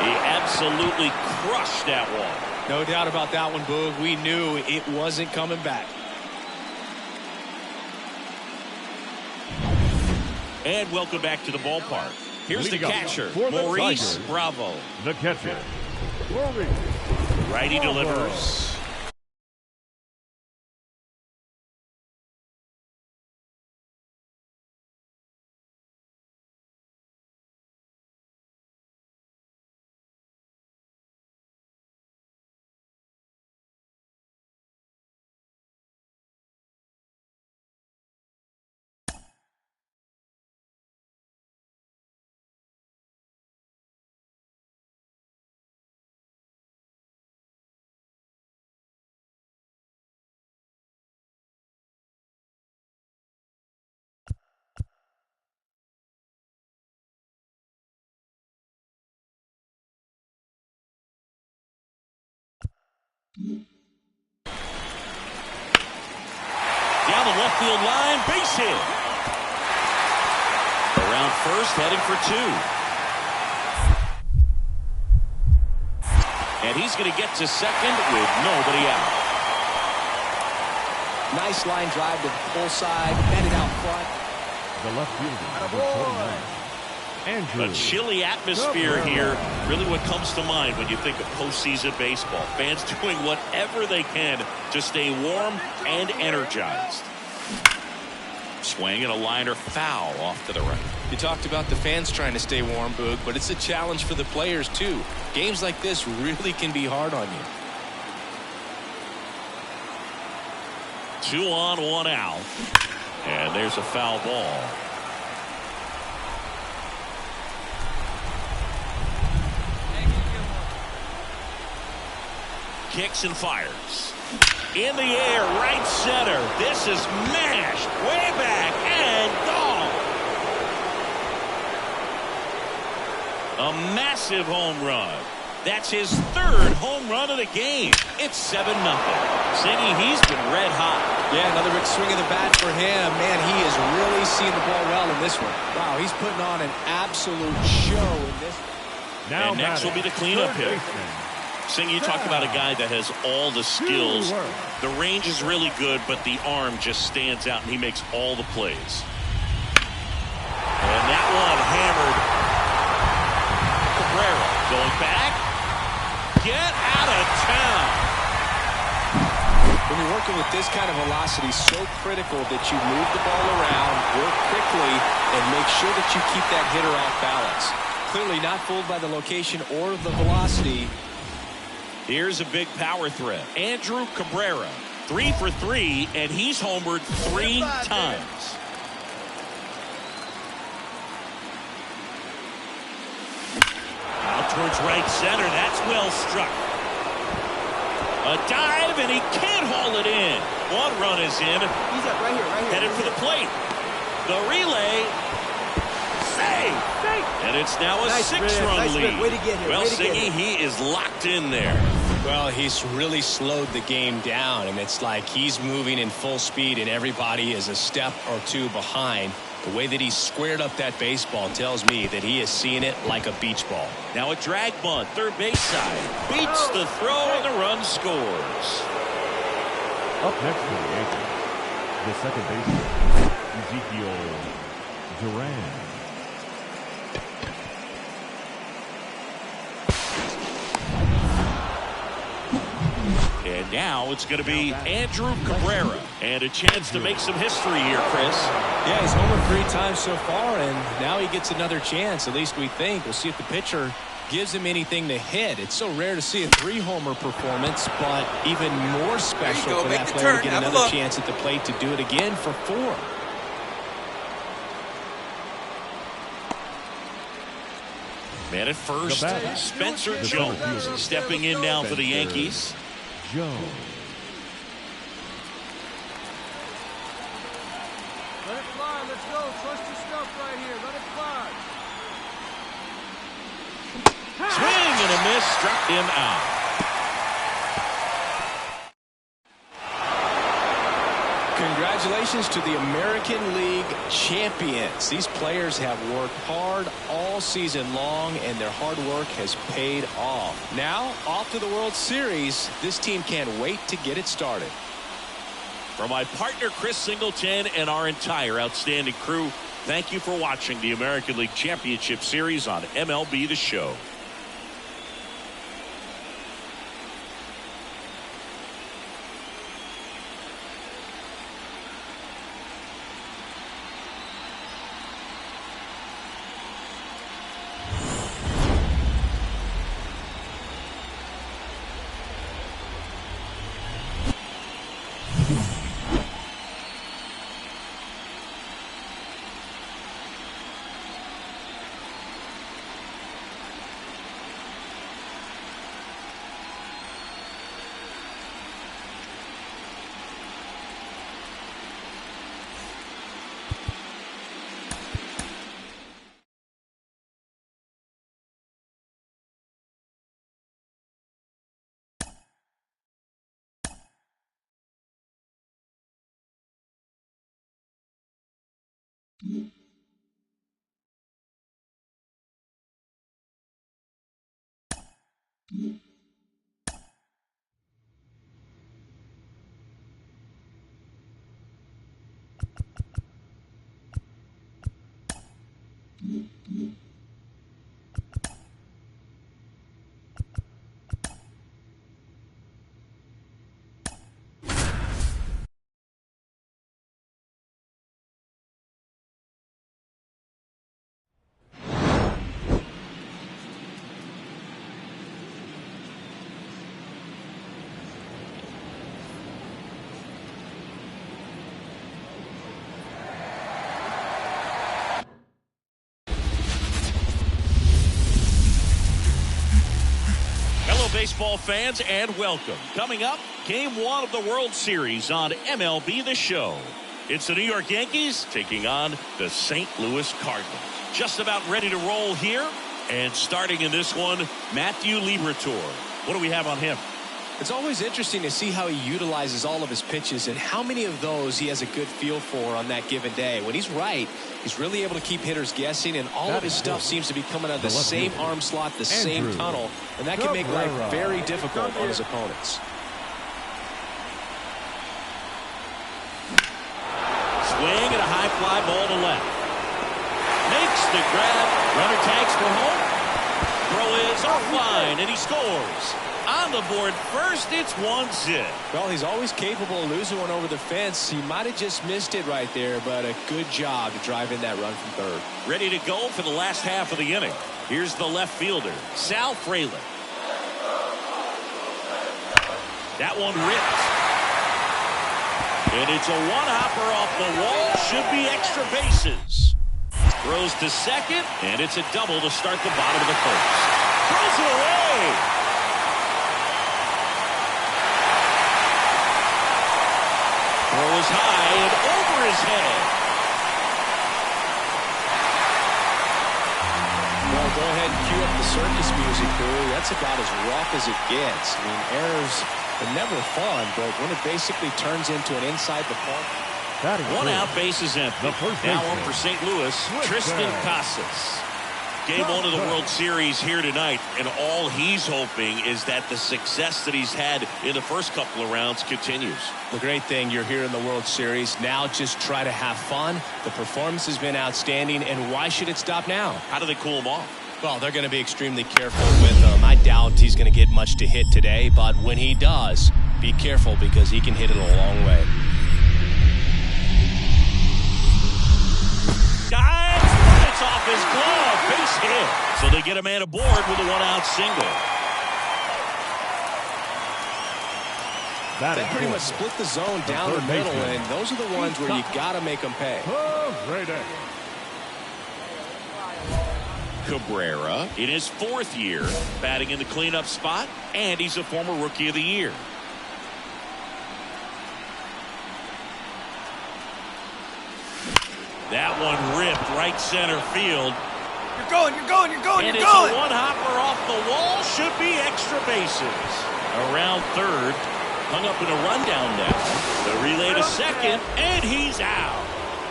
He absolutely crushed that one. No doubt about that one, Boog. We knew it wasn't coming back. And welcome back to the ballpark. Here's the catcher, Maurice Bravo. The catcher, Maurice. Righty delivers. Down the left field line, base hit. Around first, heading for two. And he's going to get to second with nobody out. Nice line drive to the pull side, headed out front. The left fielder, number 29, Andrew. A chilly atmosphere here. Really what comes to mind when you think of postseason baseball. Fans doing whatever they can to stay warm and energized. Swing and a liner foul off to the right. You talked about the fans trying to stay warm, Boog, but it's a challenge for the players, too. Games like this really can be hard on you. 2 on, 1 out. And there's a foul ball. Kicks and fires. In the air, right center. This is mashed way back and gone. A massive home run. That's his third home run of the game. It's 7-0. Singy, he's been red hot. Yeah, another big swing of the bat for him. Man, he has really seen the ball well in this one. Wow, he's putting on an absolute show in this. Now and next will be the cleanup hit. Sing, you talk about a guy that has all the skills. The range is really good, but the arm just stands out, and he makes all the plays. And that one hammered. Cabrera going back. Get out of town. When you're working with this kind of velocity, so critical that you move the ball around, work quickly, and make sure that you keep that hitter off balance. Clearly not fooled by the location or the velocity. Here's a big power threat. Andrew Cabrera, 3 for 3, and he's homered 3 times. Out towards right center. That's well struck. A dive, and he can't haul it in. 1 run is in. He's up right here. Headed for the plate. The relay. Save. And it's now a 6-run lead. Way to get here. Well, Siggy, he is locked in there. Well, he's really slowed the game down, and it's like he's moving in full speed, and everybody is a step or two behind. The way that he squared up that baseball tells me that he is seeing it like a beach ball. Now a drag bunt, third base side. Beats the throw, and the run scores. Up next for the Yankees, the second baseman, Ezekiel Duran. And now it's going to be Andrew Cabrera. And a chance to make some history here, Chris. Yeah, he's homered 3 times so far, and now he gets another chance. At least we think. We'll see if the pitcher gives him anything to hit. It's so rare to see a 3-homer performance, but even more special for that player to get another chance at the plate to do it again for 4. Man at first, Spencer Jones stepping in now for the Yankees. Jones. Let it fly. Let's go. Trust your stuff right here. Let it fly. Swing and a miss, struck him out. Congratulations to the American League champions. These players have worked hard all season long, and their hard work has paid off. Now, off to the World Series. This team can't wait to get it started. For my partner, Chris Singleton, and our entire outstanding crew, thank you for watching the American League Championship Series on MLB The Show. Baseball fans, and welcome. Coming up, Game 1 of the World Series on MLB The Show. It's the New York Yankees taking on the St. Louis Cardinals. Just about ready to roll here. And starting in this one, Matthew Liberatore. What do we have on him? It's always interesting to see how he utilizes all of his pitches and how many of those he has a good feel for on that given day. When he's right, he's really able to keep hitters guessing, and all of his stuff seems to be coming out of the same arm slot, the same tunnel, and that can make life very difficult on his opponents. Swing and a high fly ball to left. Makes the grab. Runner tags for home. Throw is offline, and he scores. On the board first, it's 1-0. Well, he's always capable of losing one over the fence. He might have just missed it right there, but a good job to drive in that run from third. Ready to go for the last half of the inning. Here's the left fielder, Sal Frelick. That one ripped. And it's a one-hopper off the wall. Should be extra bases. Throws to second, and it's a double to start the bottom of the first. Throws it away. Throw is high and over his head. Well, go ahead and cue up the circus music, crew. That's about as rough as it gets. I mean, errors are never fun, but when it basically turns into an inside the park. One out, base is empty. Now on for St. Louis, Tristan Casas. Game 1 of the World Series here tonight, and all he's hoping is that the success that he's had in the first couple of rounds continues. The great thing, you're here in the World Series. Now just try to have fun. The performance has been outstanding, and why should it stop now? How do they cool him off? Well, they're going to be extremely careful with him. I doubt he's going to get much to hit today, but when he does, be careful because he can hit it a long way. It's off his glove, base hit. So they get a man aboard with a one-out single. They pretty much split the zone down the middle, and those are the ones where you got to make them pay. Cabrera in his 4th year, batting in the cleanup spot, and he's a former Rookie of the Year. That one ripped right center field. You're going. And it's a one-hopper off the wall. Should be extra bases. Around third. Hung up in a rundown now. The relay to second, and he's out.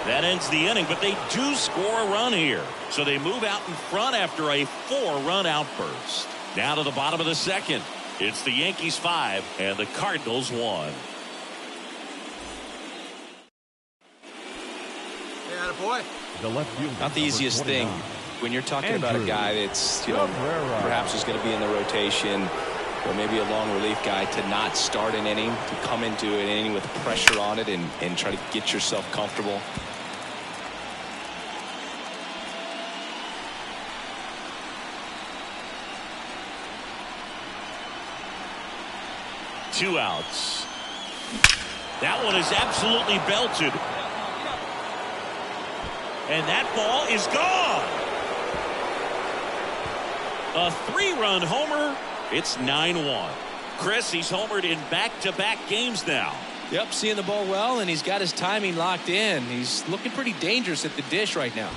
That ends the inning, but they do score a run here. So they move out in front after a 4-run outburst. Now to the bottom of the second. It's the Yankees 5 and the Cardinals 1. Boy. Not the easiest thing when you're talking about a guy that's, perhaps is going to be in the rotation or maybe a long relief guy, to not start an inning, to come into an inning with pressure on it and try to get yourself comfortable. Two outs. That one is absolutely belted. And that ball is gone. A 3-run homer. It's 9-1. Chris, he's homered in back-to-back games now. Yep, seeing the ball well, and he's got his timing locked in. He's looking pretty dangerous at the dish right now.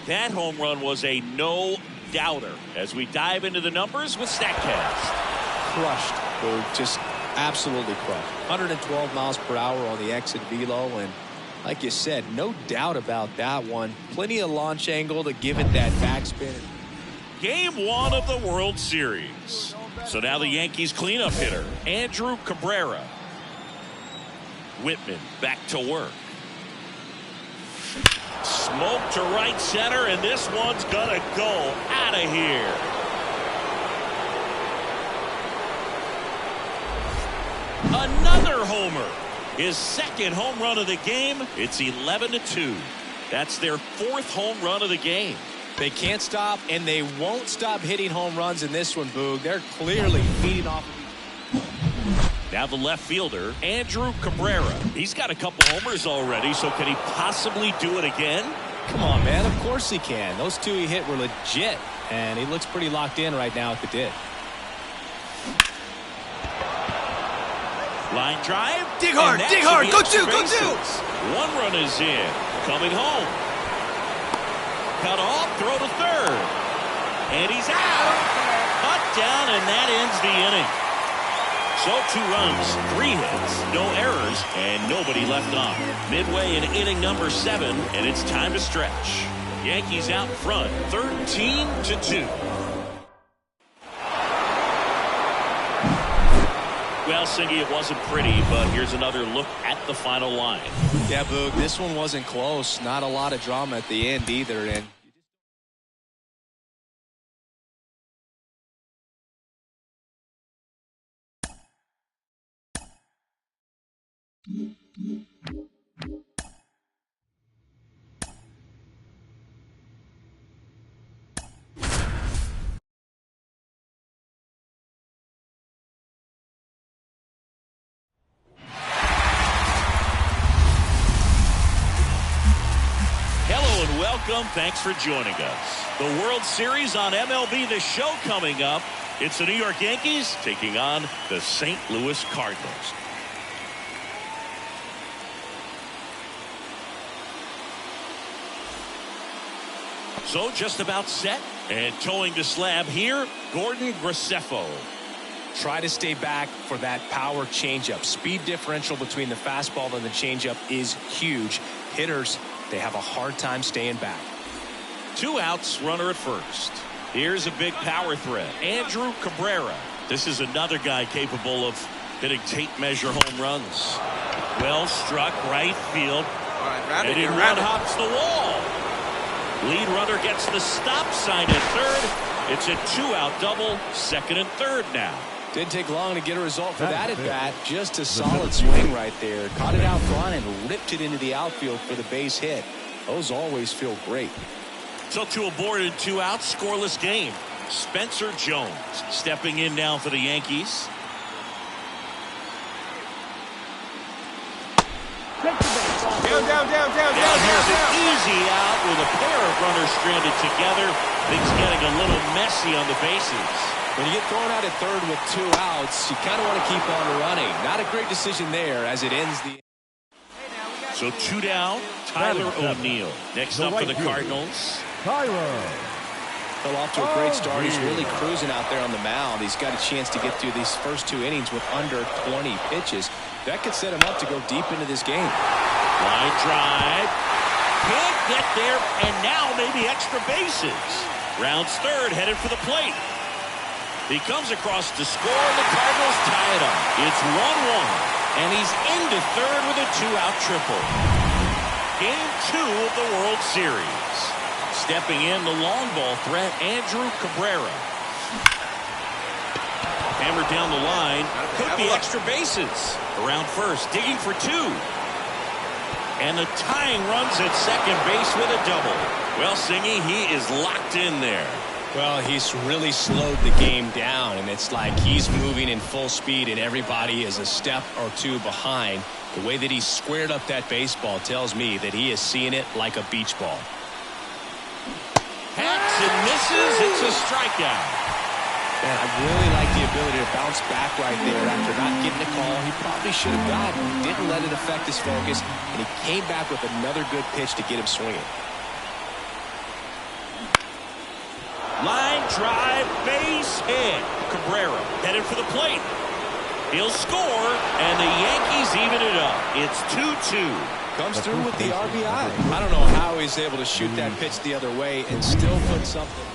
That home run was a no-doubter. As we dive into the numbers with StatCast. Crushed. Just absolutely crushed. 112 miles per hour on the exit velo, and like you said, no doubt about that one. Plenty of launch angle to give it that backspin. Game 1 of the World Series. So now the Yankees cleanup hitter, Andrew Cabrera. Whitman back to work. Smoke to right center, and this one's gonna go out of here. Another homer. His 2nd home run of the game. It's 11-2. That's their 4th home run of the game. They can't stop, and they won't stop hitting home runs in this one, Boog. They're clearly feeding off. Now the left fielder, Andrew Cabrera. He's got a couple homers already, so can he possibly do it again? Come on, man. Of course he can. Those 2 he hit were legit, and he looks pretty locked in right now at the dish. Line drive. Dig hard. Go two. 1 run is in. Coming home. Cut off. Throw to third. And he's out. Cut down, and that ends the inning. So 2 runs, 3 hits, no errors, and nobody left on. Midway in inning number 7, and it's time to stretch. Yankees out front, 13-2. Well, Singy, it wasn't pretty, but here's another look at the final line. Yeah, Boog, this one wasn't close. Not a lot of drama at the end either. And welcome. Thanks for joining us. The World Series on MLB The Show coming up. It's the New York Yankees taking on the St. Louis Cardinals. So just about set. And towing the slab here, Gordon Graceffo. Try to stay back for that power changeup. Speed differential between the fastball and the changeup is huge. Hitters, they have a hard time staying back. 2 outs, runner at first. Here's a big power threat. Andrew Cabrera. This is another guy capable of hitting tape measure home runs. Well struck right field. And in one hops the wall. Lead runner gets the stop sign at third. It's a 2-out double, second and third now. Didn't take long to get a result for that at bat. Just a solid swing right there. Caught it out front and ripped it into the outfield for the base hit. Those always feel great. So 2 aboard and 2 outs, scoreless game. Spencer Jones stepping in now for the Yankees. Down. Here's an easy out with a pair of runners stranded together. Things getting a little messy on the bases. When you get thrown out at third with 2 outs, you kind of want to keep on running. Not a great decision there as it ends the... So 2 down, Tyler O'Neill. Next up for the Cardinals. Tyler. Fell off to a great start. He's really cruising out there on the mound. He's got a chance to get through these first 2 innings with under 20 pitches. That could set him up to go deep into this game. Line drive. Can't get there, and now maybe extra bases. Rounds third, headed for the plate. He comes across to score, and the Cardinals tie it up. It's 1-1, and he's into third with a 2-out triple. Game 2 of the World Series. Stepping in, the long ball threat, Andrew Cabrera. Hammered down the line. Could be extra bases. Around first, digging for 2. And the tying runs at second base with a double. Well, Singy, he is locked in there. Well, he's really slowed the game down, and it's like he's moving in full speed, and everybody is a step or 2 behind. The way that he squared up that baseball tells me that he is seeing it like a beach ball. Hacks and misses. It's a strikeout. Man, I really like the ability to bounce back right there after not getting a call he probably should have gotten. Didn't let it affect his focus, and he came back with another good pitch to get him swinging. Line drive, base hit. Cabrera headed for the plate. He'll score, and the Yankees even it up. It's 2-2. Comes through with the RBI. I don't know how he's able to shoot that pitch the other way and still put something.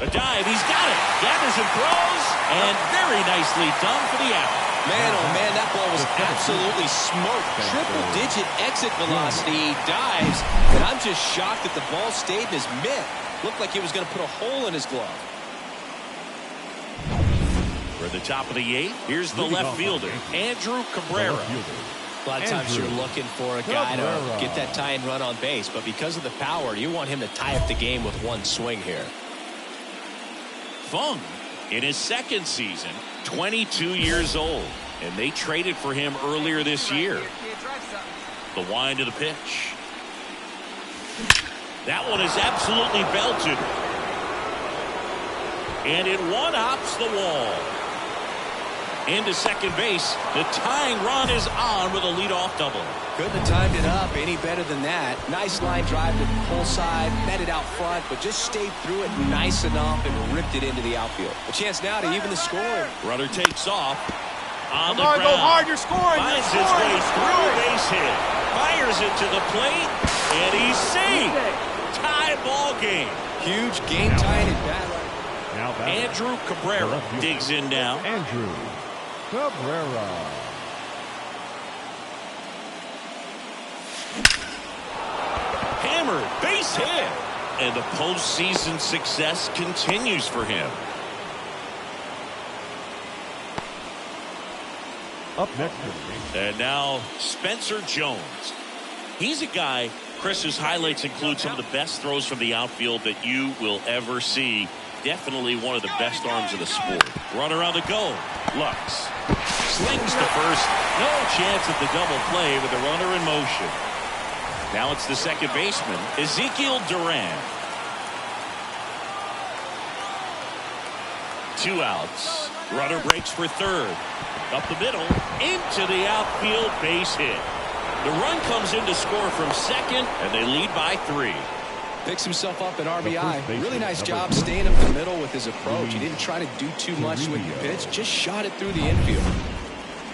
A dive, he's got it. Gathers and throws, and very nicely done for the out. Man, oh man, that ball was absolutely smoked. Triple-digit exit velocity. He dives, and I'm just shocked that the ball stayed in his mitt. Looked like he was going to put a hole in his glove. For the top of the 8th, here's the left fielder, Andrew Cabrera. A lot of times you're looking for a guy to get that tying run on base, but because of the power, you want him to tie up the game with one swing here. Fung, in his second season, 22 years old, and they traded for him earlier this year. The wind of the pitch. That one is absolutely belted. And it one-hops the wall. Into second base. The tying run is on with a leadoff double. Couldn't have timed it up any better than that. Nice line drive to the pull side, met it out front, but just stayed through it nice enough and ripped it into the outfield. A chance now to even the score. Runner takes off. On the Come on, ground. go hard, you're scoring. Finds his way through base hit. Fires it to the plate, and he's safe. Tie ball game. Huge game tying at bat. Andrew Cabrera digs in now. Andrew Cabrera. Hammered, base hit. And the postseason success continues for him. Up next. And now Spencer Jones. He's a guy, Chris, whose highlights include some of the best throws from the outfield that you will ever see. Definitely one of the best arms of the sport. Runner on the go. Lux slings to first. No chance at the double play with the runner in motion. Now it's the second baseman, Ezekiel Duran. 2 outs. Runner breaks for third. Up the middle, into the outfield, base hit. The run comes in to score from second, and they lead by 3. Picks himself up at RBI. Really nice job staying up the middle with his approach. He didn't try to do too much with the pitch, just shot it through the infield.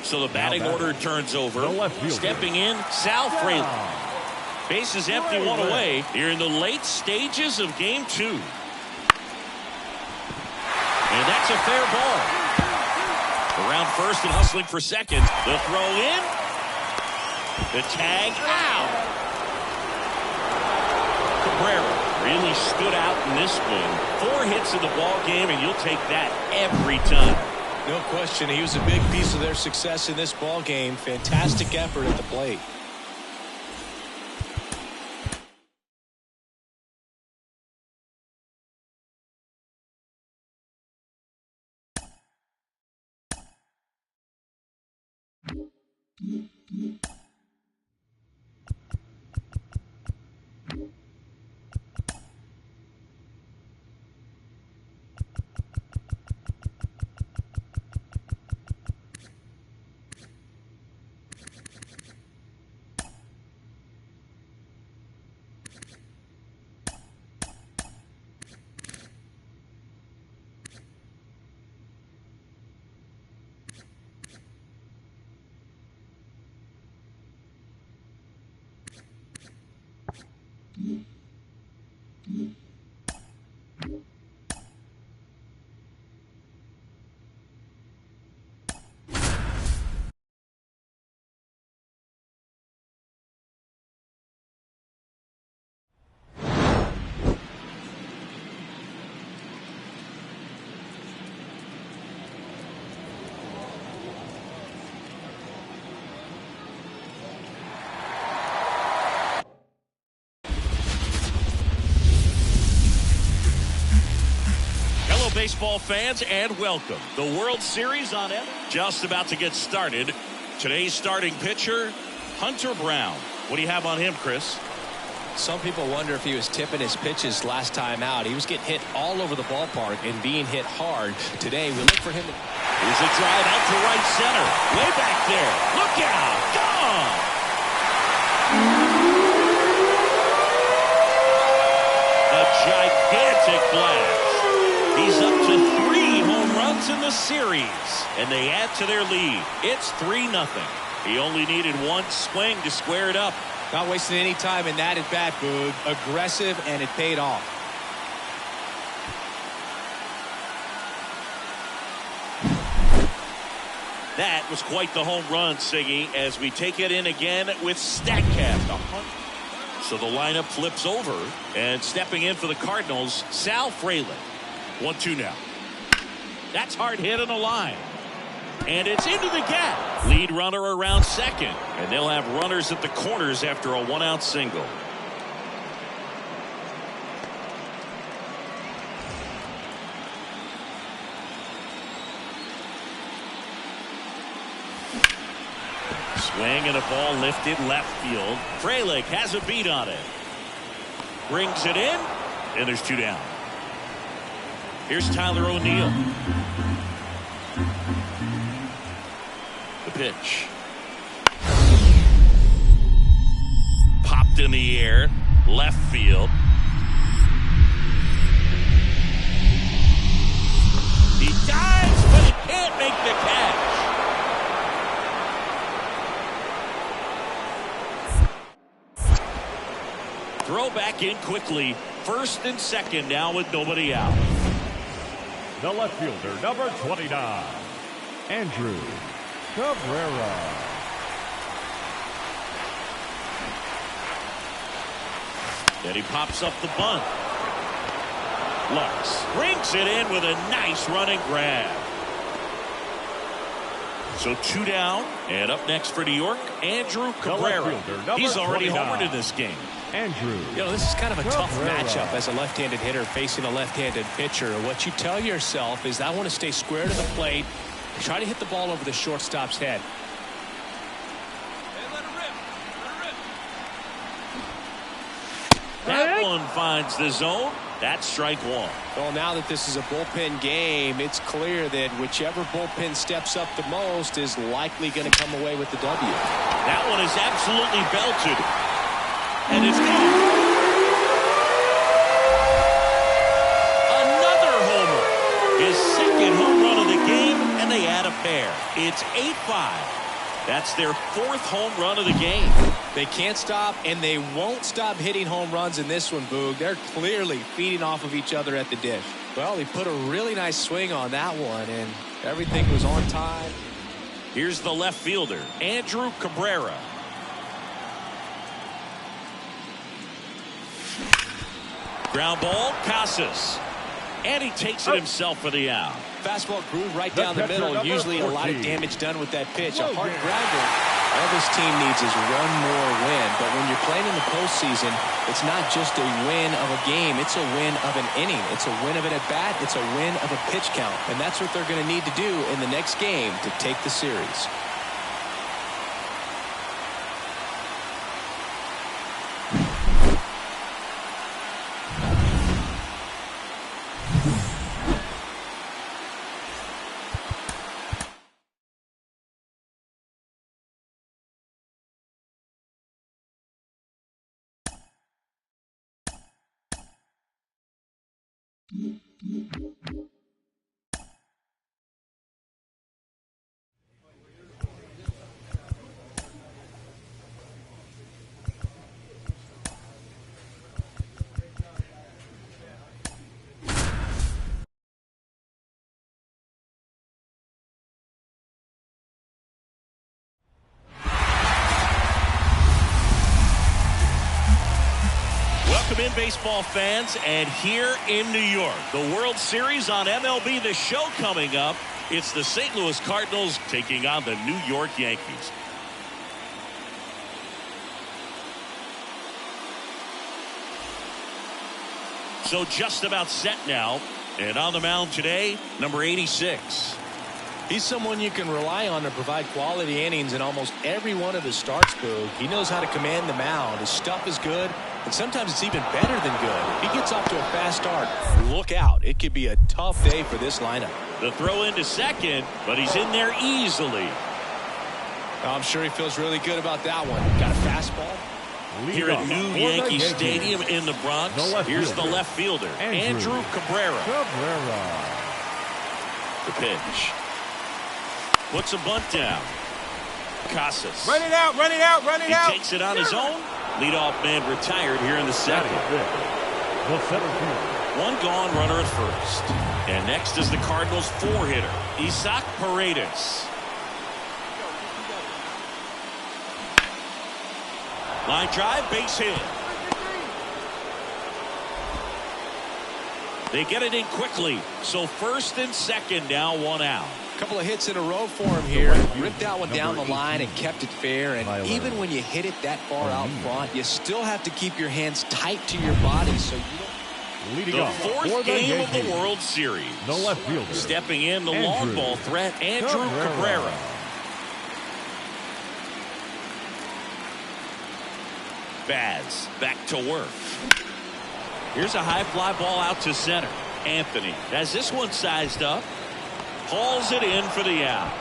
So the batting order turns over. Stepping in, Sal Fraley. Base is empty, 1 away. Here in the late stages of game 2. And that's a fair ball. Around first and hustling for second. The throw in. The tag out. Cabrera really stood out in this one. 4 hits in the ball game, and you'll take that every time. No question. He was a big piece of their success in this ball game. Fantastic effort at the plate. Baseball fans, and welcome. The World Series on it. Just about to get started. Today's starting pitcher, Hunter Brown. What do you have on him, Chris? Some people wonder if he was tipping his pitches last time out. He was getting hit all over the ballpark and being hit hard. Today, we look for him. Here's a drive out to right center. Way back there. Look out. Gone. A gigantic blast. He's up to 3 home runs in the series, and they add to their lead. It's 3-0. He only needed 1 swing to square it up. Not wasting any time in that at bat, Boog. Aggressive, and it paid off. That was quite the home run, Siggy, as we take it in again with Statcast. So the lineup flips over, and stepping in for the Cardinals, Sal Fraley. 1-2 now. That's hard hit on the line. And it's into the gap. Lead runner around second. And they'll have runners at the corners after a 1-out single. Swing and a ball lifted left field. Frelick has a beat on it. Brings it in. And there's 2 down. Here's Tyler O'Neill. The pitch. Popped in the air. Left field. He dives, but he can't make the catch. Throw back in quickly. First and second now with nobody out. The left fielder, number 29, Andrew Cabrera. Then he pops up the bunt. Lux brings it in with a nice running grab. So 2 down, and up next for New York, Andrew Cabrera. He's already homered in this game. Andrew. You know, this is kind of a tough Cabrera. matchup as a left-handed hitter facing a left-handed pitcher. What you tell yourself is, I want to stay square to the plate, try to hit the ball over the shortstop's head. That one finds the zone. That's strike one. Well, now that this is a bullpen game, it's clear that whichever bullpen steps up the most is likely going to come away with the W. That one is absolutely belted. And it's gone. Another homer. His second home run of the game, and they add a pair. It's 8-5. That's their fourth home run of the game. They can't stop, and they won't stop hitting home runs in this one, Boog. They're clearly feeding off of each other at the dish. Well, he put a really nice swing on that one, and everything was on time. Here's the left fielder, Andrew Cabrera. Ground ball, Casas. And he takes it himself for the out. Fastball groove right down the middle. Usually a lot of damage done with that pitch. A hard grounder. All this team needs is one more win. But when you're playing in the postseason, it's not just a win of a game. It's a win of an inning. It's a win of an at-bat. It's a win of a pitch count. And that's what they're going to need to do in the next game to take the series. Welcome in, baseball fans, and here in New York, the World Series on MLB The Show coming up. It's the St. Louis Cardinals taking on the New York Yankees. So just about set now, and on the mound today, number 86. He's someone you can rely on to provide quality innings in almost every one of his starts, Boog. He knows how to command the mound. His stuff is good, and sometimes it's even better than good. If he gets off to a fast start, look out. It could be a tough day for this lineup. The throw into second, but he's in there easily. I'm sure he feels really good about that one. Got a fastball. Here at New Yankee Stadium in the Bronx, here's the left fielder, Andrew Cabrera. The pitch. Puts a bunt down. Casas. Run it out, run it out, run it out. He takes it on his own. Leadoff man retired here in the second. One gone, runner at first. And next is the Cardinals' four-hitter, Isaac Paredes. Line drive, base hit. They get it in quickly. So first and second now, one out. Couple of hits in a row for him here. Ripped that one down the line and kept it fair. And even when you hit it that far out front, you still have to keep your hands tight to your body so you don't. The fourth game of the World Series. The left fielder. Stepping in, the long ball threat, Andrew Cabrera. Baz back to work. Here's a high fly ball out to center. Anthony has this one sized up. Hauls it in for the out.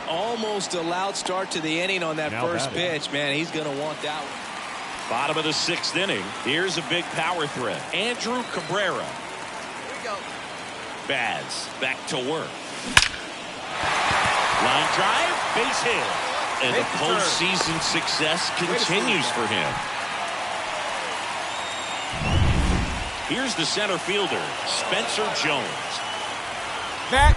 Almost a loud start to the inning on that first pitch. Man, he's going to want that one. Bottom of the sixth inning. Here's a big power threat. Andrew Cabrera. Here we go. Baz back to work. Line drive, base hit. And the postseason success continues for him. Here's the center fielder, Spencer Jones. Back.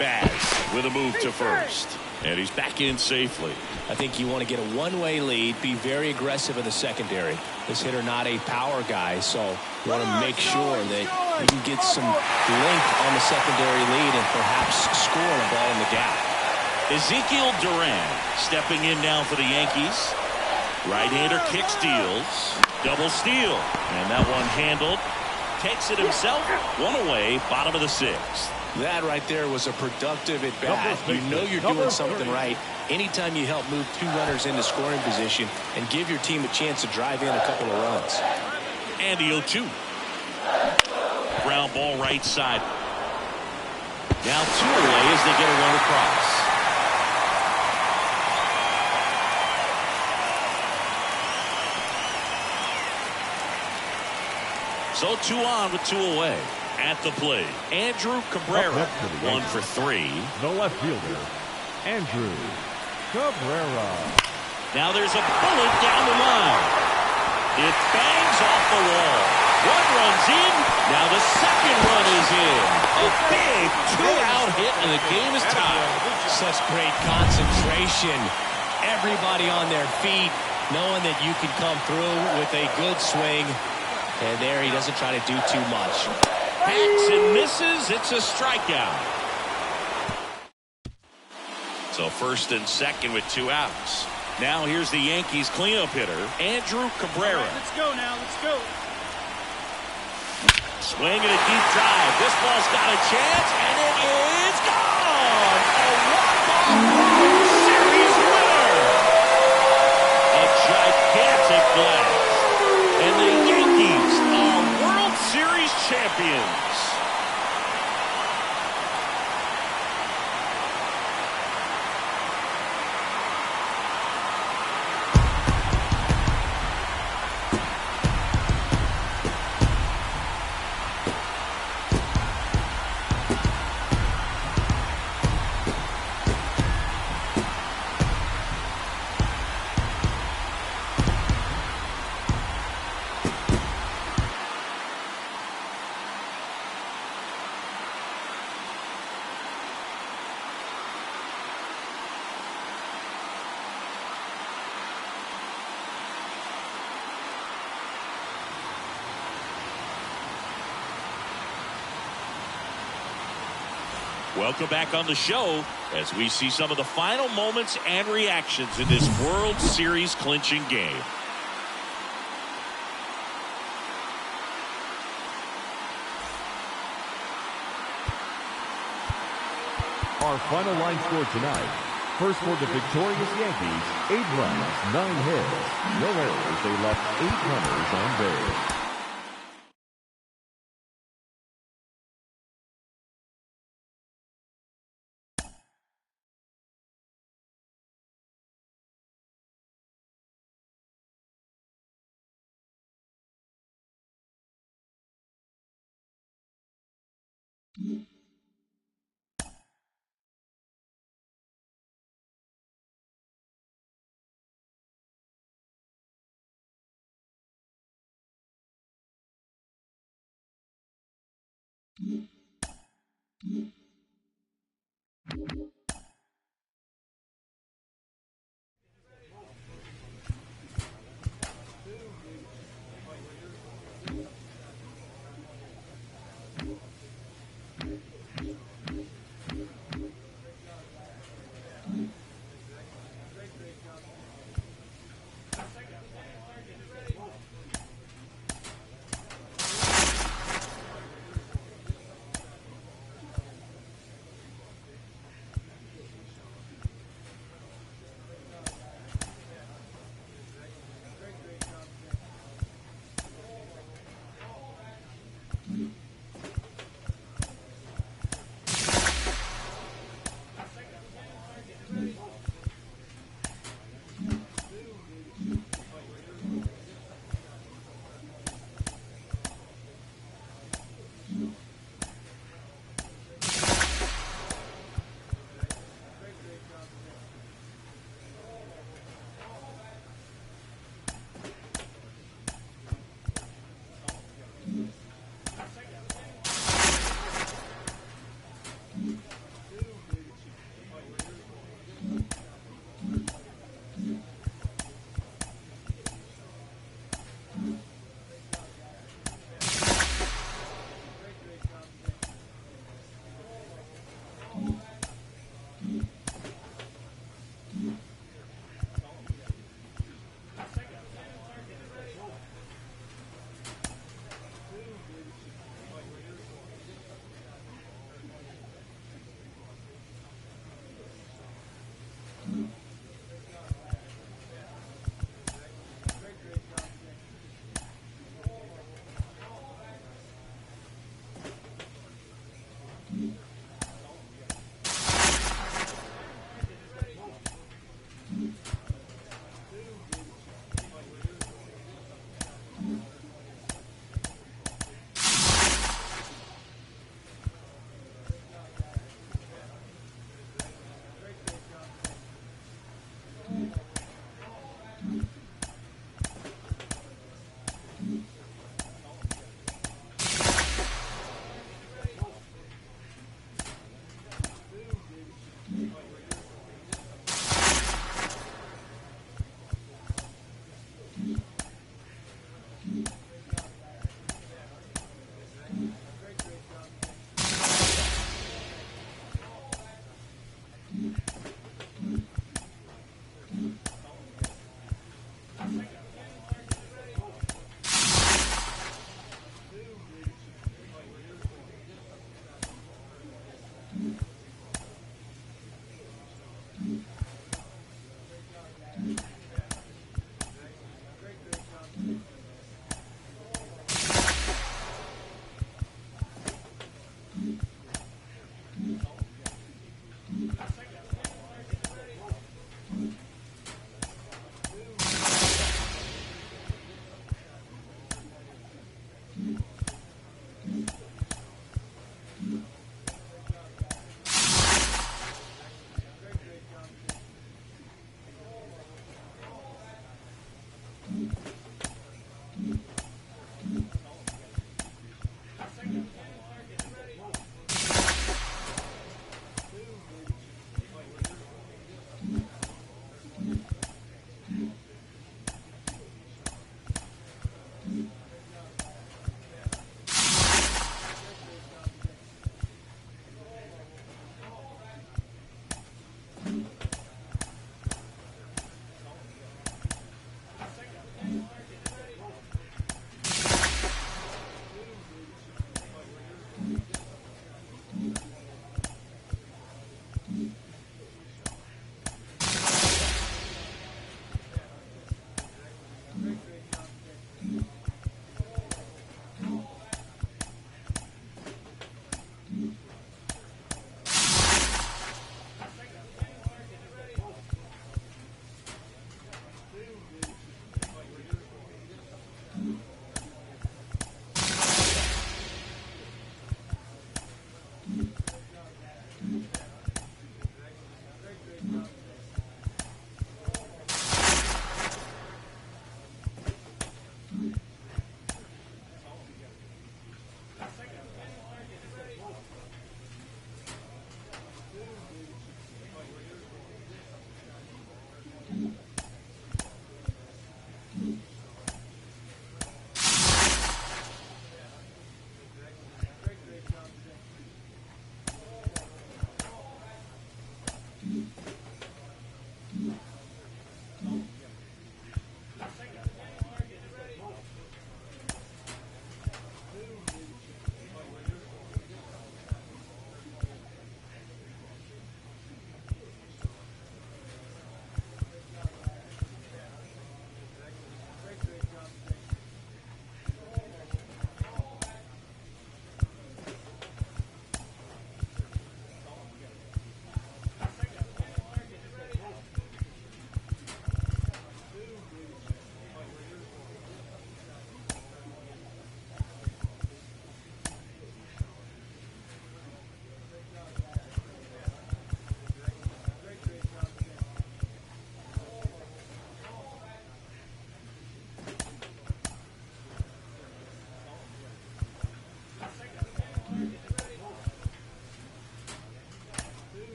Baz with a move to first. And he's back in safely. I think you want to get a one-way lead, be very aggressive in the secondary. This hitter not a power guy, so you want to make sure that you can get some length on the secondary lead and perhaps score a ball in the gap. Ezekiel Duran stepping in now for the Yankees. Right-hander kick steals. Double steal. And that one handled. Takes it himself. One away, bottom of the sixth. That right there was a productive at-bat. You know you're doing something right anytime you help move two runners into scoring position and give your team a chance to drive in a couple of runs. And the 0-2. Ground ball right side. Now 2 away as they get a run across. So 2 on with 2 away. At the plate, Andrew Cabrera, 1 for 3. The left fielder, Andrew Cabrera. Now there's a bullet down the line. It bangs off the wall. 1 runs in. Now the second run is in. A big 2-out hit, and the game is tied. Such great concentration. Everybody on their feet, knowing that you can come through with a good swing. And there he doesn't try to do too much. Hacks and misses. It's a strikeout. So first and second with 2 outs. Now here's the Yankees cleanup hitter, Andrew Cabrera. Right, let's go now. Let's go. Swing and a deep drive. This ball's got a chance, and it is gone. A walk-off World Series winner. A gigantic blast. And the Yankees are World Series champions. Welcome back on the show as we see some of the final moments and reactions in this World Series clinching game. Our final line score tonight. First for the victorious Yankees, 8 runs, 9 hits. No errors. They left 8 runners on base.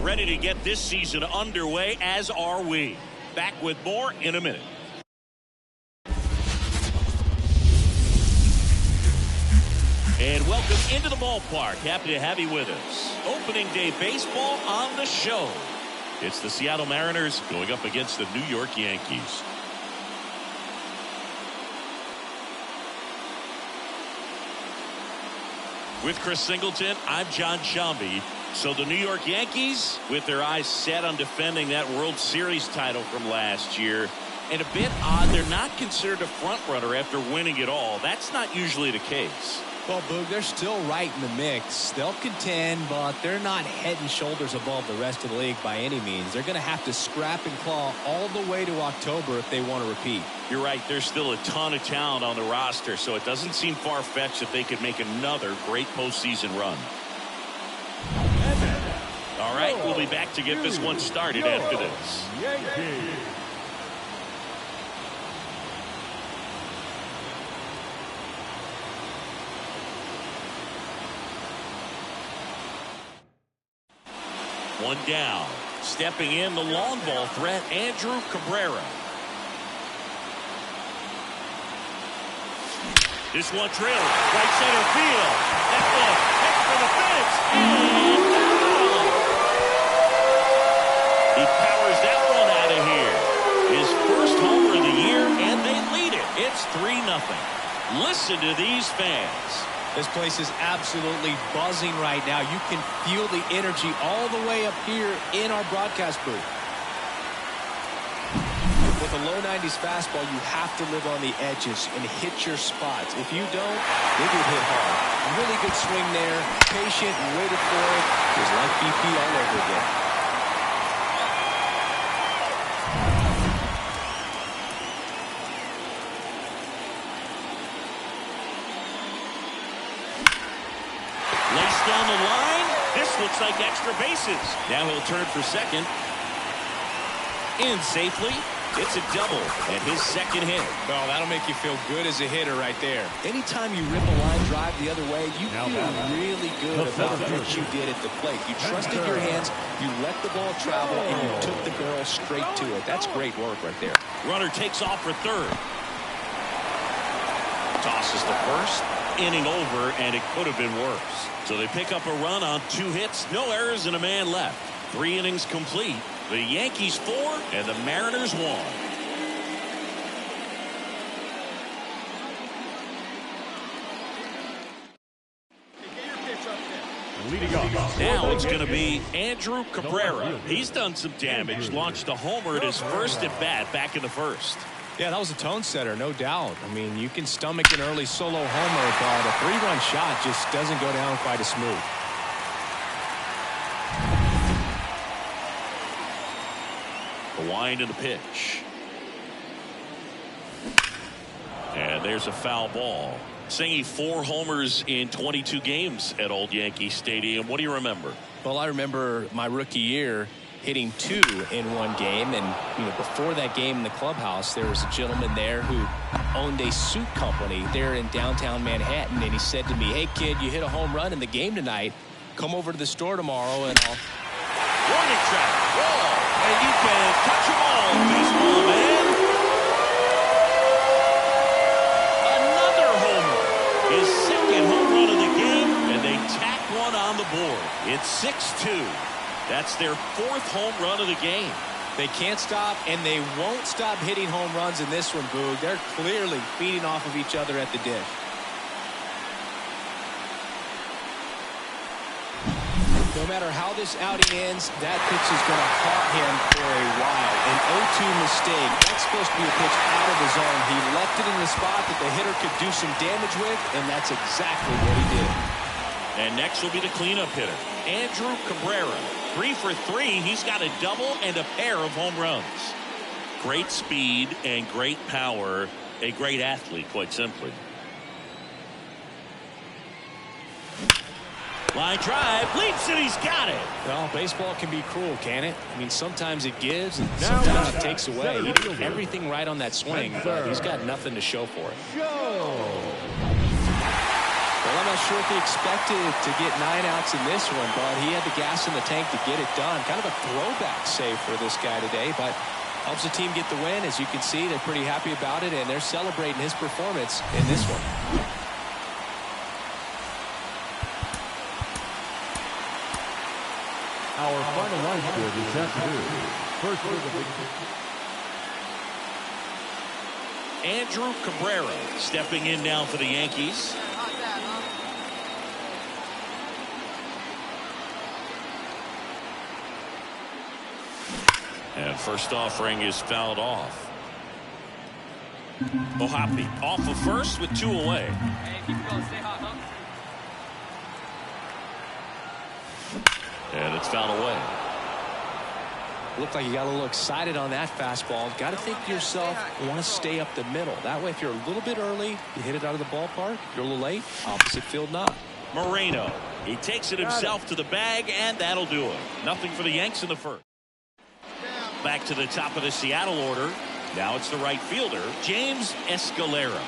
ready to get this season underway, as are we. Back with more in a minute. And welcome into the ballpark. Happy to have you with us. Opening day baseball on the show. It's the Seattle Mariners going up against the New York Yankees. With Chris Singleton, I'm John Shambi. So the New York Yankees, with their eyes set on defending that World Series title from last year. And a bit odd, they're not considered a front runner after winning it all. That's not usually the case. Well, Boog, they're still right in the mix. They'll contend, but they're not head and shoulders above the rest of the league by any means. They're going to have to scrap and claw all the way to October if they want to repeat. You're right. There's still a ton of talent on the roster, so it doesn't seem far-fetched that they could make another great postseason run. All right, we'll be back to get this one started after this. Yankees. One down. Stepping in, the long ball threat, Andrew Cabrera. This one drilled. Right center field. That's it. Head for the fence. And down. He powers that one out of here. His first homer of the year, and they lead it. It's 3-0. Listen to these fans. This place is absolutely buzzing right now. You can feel the energy all the way up here in our broadcast booth. With a low 90s fastball, you have to live on the edges and hit your spots. If you don't, they get hit hard. Really good swing there. Patient and waited for it. It was like BP all over again. Down the line. This looks like extra bases. Now he'll turn for second. In safely. It's a double and his second hit. Well, that'll make you feel good as a hitter right there. Anytime you rip a line drive the other way, you feel really good about what you did at the plate. You trusted your hands, you let the ball travel, and you took the barrel straight to it. That's great work right there. Runner takes off for third. Tosses the first. Inning over, and it could have been worse. So they pick up a run on 2 hits, no errors, and a man left. 3 innings complete. The Yankees 4 and the Mariners 1. Leading off. Now it's going to be Andrew Cabrera. He's done some damage, launched a homer at his first at bat back in the first. Yeah, that was a tone setter, no doubt. I mean, you can stomach an early solo homer, but a 3-run shot just doesn't go down quite as smooth. The wind and the pitch. And there's a foul ball. Singy 4 homers in 22 games at Old Yankee Stadium. What do you remember? Well, I remember my rookie year hitting 2 in one game, and before that game in the clubhouse, there was a gentleman there who owned a suit company there in downtown Manhattan, and he said to me, "Hey kid, you hit a home run in the game tonight. Come over to the store tomorrow and I'll..." Warning track, ball, and you can touch them all, baseball man. Another homer, his second home run of the game, and they tack one on the board. It's 6-2. That's their 4th home run of the game. They can't stop, and they won't stop hitting home runs in this one, Boog. They're clearly feeding off of each other at the dish. No matter how this outing ends, that pitch is going to haunt him for a while. An 0-2 mistake. That's supposed to be a pitch out of the zone. He left it in the spot that the hitter could do some damage with, and that's exactly what he did. And next will be the cleanup hitter, Andrew Cabrera. 3 for 3. He's got a double and a pair of home runs. Great speed and great power. A great athlete, quite simply. Line drive, leaps and he's got it. Well, baseball can be cruel, can it? I mean, sometimes it gives and sometimes it takes away. He did everything right on that swing, but he's got nothing to show for it. Well, let me not sure if he expected to get 9 outs in this one, but he had the gas in the tank to get it done. Kind of a throwback save for this guy today, but helps the team get the win. As you can see, they're pretty happy about it, and they're celebrating his performance in this one. Our final line score this afternoon. First for the Andrew Cabrera stepping in now for the Yankees. And first offering is fouled off. Ohapi off of first with 2 away. Hey, keep going. Stay hot, huh? And it's fouled away. Looked like you got a little excited on that fastball. Got to think to yourself, you want to stay up the middle. That way, if you're a little bit early, you hit it out of the ballpark. If you're a little late, opposite field not. Moreno. He takes it himself to the bag, and that'll do it. Nothing for the Yanks in the first. Back to the top of the Seattle order. Now it's the right fielder, James Escalera.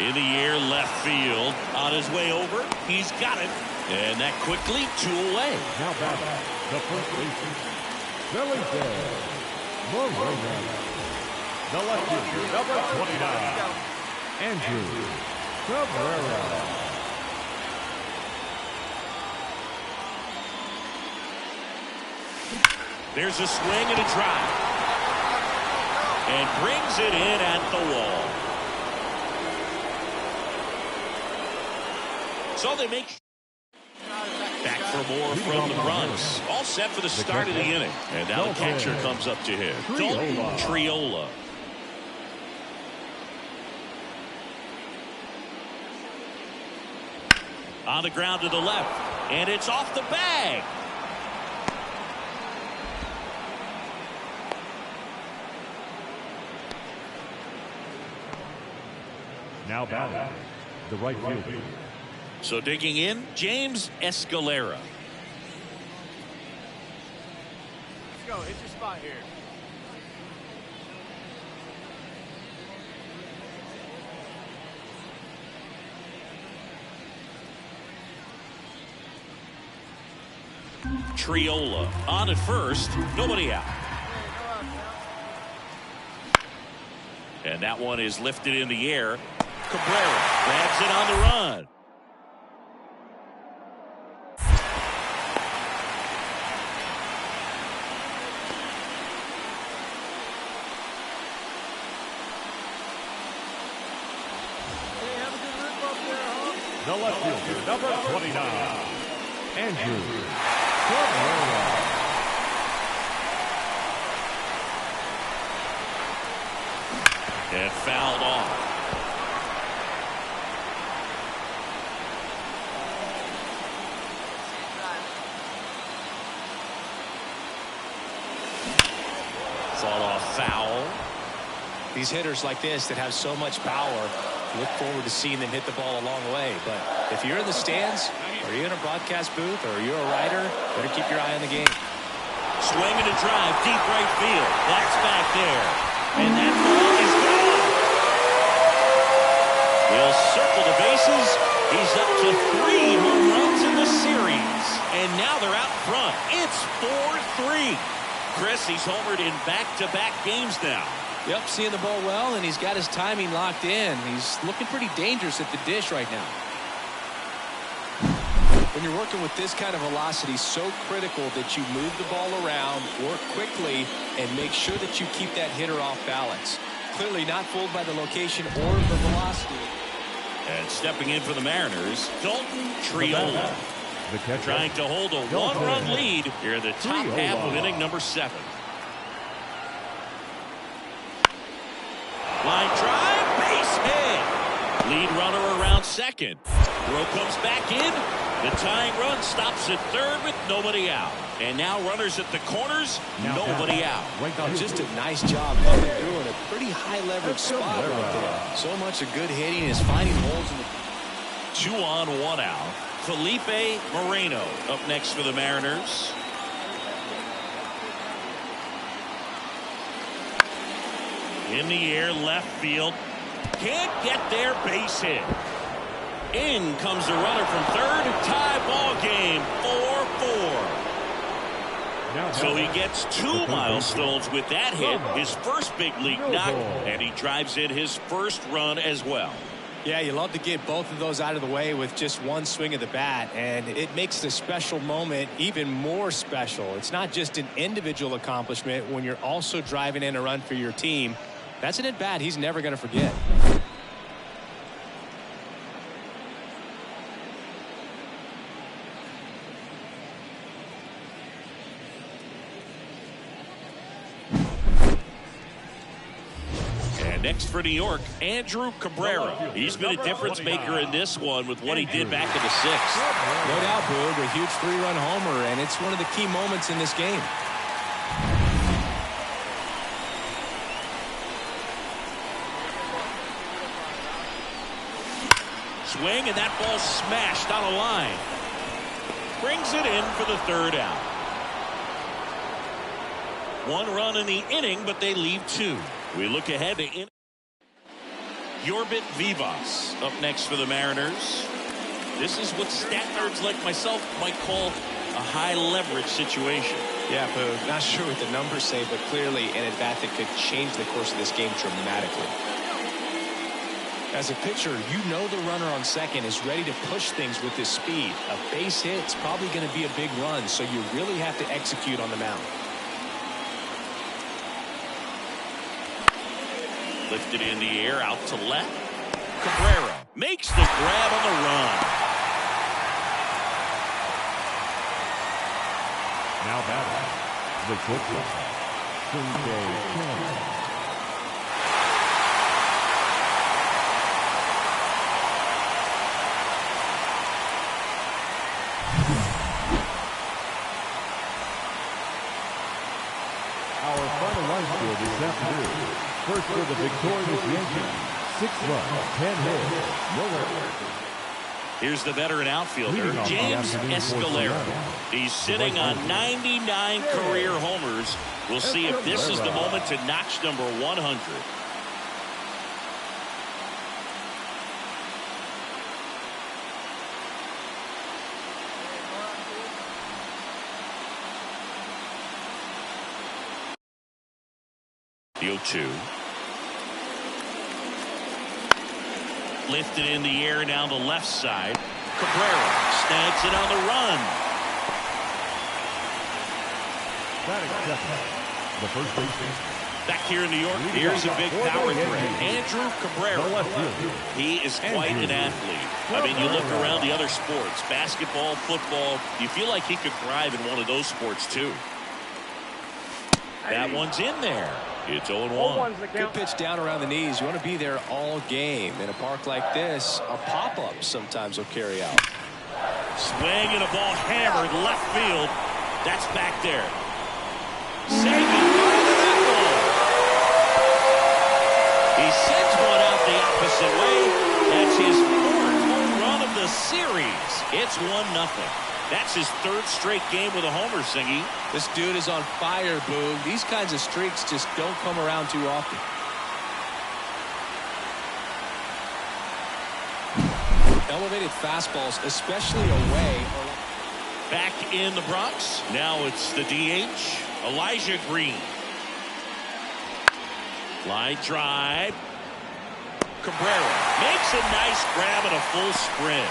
In the air, left field. On his way over, he's got it. And that quickly, 2 away. now batting, the first baseman, Billy Day, Moreno. The left fielder, number 29, Andrew Cabrera. There's a swing and a drive. And brings it in at the wall. So they make back for more from the runs. All set for the start of the inning. And now the catcher comes up to hit. Dalton Triola. On the ground to the left. And it's off the bag. Now batting, the right fielder. So digging in, James Escalera. Let's go. Hit your spot here. Triola on at first, nobody out. And that one is lifted in the air. Cabrera grabs it on the run. Hey, have a good rip up there, huh? The left fielder, number 29, Andrew Cabrera. And fouled off. Fought off foul. These hitters like this that have so much power, look forward to seeing them hit the ball a long way. But if you're in the stands, or you're in a broadcast booth, or you're a writer, better keep your eye on the game. Swing and a drive, deep right field. That's back there. And that ball is gone. He'll circle the bases. He's up to 3 home runs in the series. And now they're out front. It's 4-3. Chris, he's homered in back-to-back games now. Yep, seeing the ball well, and he's got his timing locked in. He's looking pretty dangerous at the dish right now. When you're working with this kind of velocity, so critical that you move the ball around, work quickly, and make sure that you keep that hitter off balance. Clearly not fooled by the location or the velocity. And stepping in for the Mariners, Dalton Triola. The catcher, Trying to hold a 1-run lead here in the top half of inning number 7. Line drive, base hit. Lead runner around second. Throw comes back in. The tying run stops at third with nobody out. And now runners at the corners, nobody out. Just a nice job coming through in a pretty high leverage spot right there. So much of good hitting is finding holes in the 2 on, 1 out. Felipe Moreno up next for the Mariners. In the air, left field. Can't get there, base hit. In comes the runner from third. Tie ball game, 4-4. So he gets 2 milestones with that hit, his first big league knock, and he drives in his first run as well. Yeah, you love to get both of those out of the way with just one swing of the bat, and it makes the special moment even more special. It's not just an individual accomplishment when you're also driving in a run for your team. That's an at-bat he's never going to forget. Next for New York, Andrew Cabrera. He's been a difference maker in this one with what he did back in the 6th. No doubt, Boog, a huge 3-run homer, and it's one of the key moments in this game. Swing, and that ball smashed on a line. Brings it in for the 3rd out. 1 run in the inning, but they leave 2. We look ahead to Nyy Vs up next for the Mariners. This is what stat nerds like myself might call a high leverage situation. Yeah, Boog, not sure what the numbers say, but clearly an at-bat that could change the course of this game dramatically. As a pitcher, you know the runner on second is ready to push things with his speed. A base hit's probably going to be a big run, so you really have to execute on the mound. Lifted in the air, out to left. Cabrera makes the grab on the run. Now batting, the shortstop, Nyy. Our final line score this afternoon. First for the victorious Yankees, 6 runs, 10 hits, no errors. Here's the veteran outfielder, James Escalera. He's sitting on 99 career homers. We'll see if this is the moment to notch number 100. The 0-2. Lifted in the air down the left side. Cabrera snags it on the run. The first baseman. Back here in New York, here's a big power threat. Andrew Cabrera. He is quite an athlete. I mean, you look around the other sports, basketball, football, you feel like he could thrive in one of those sports too. That one's in there. It's 0-1. Good pitch down around the knees. You want to be there all game. In a park like this, a pop-up sometimes will carry out. Swing and a ball hammered left field. That's back there. Saving by that ball. He sends one out the opposite way. That's his 4th home run of the series. It's 1-0. That's his 3rd straight game with a homer, Singy. This dude is on fire, Boog. These kinds of streaks just don't come around too often. Elevated fastballs, especially away. Back in the Bronx. Now it's the DH, Elijah Green. Line drive. Cabrera makes a nice grab and a full sprint.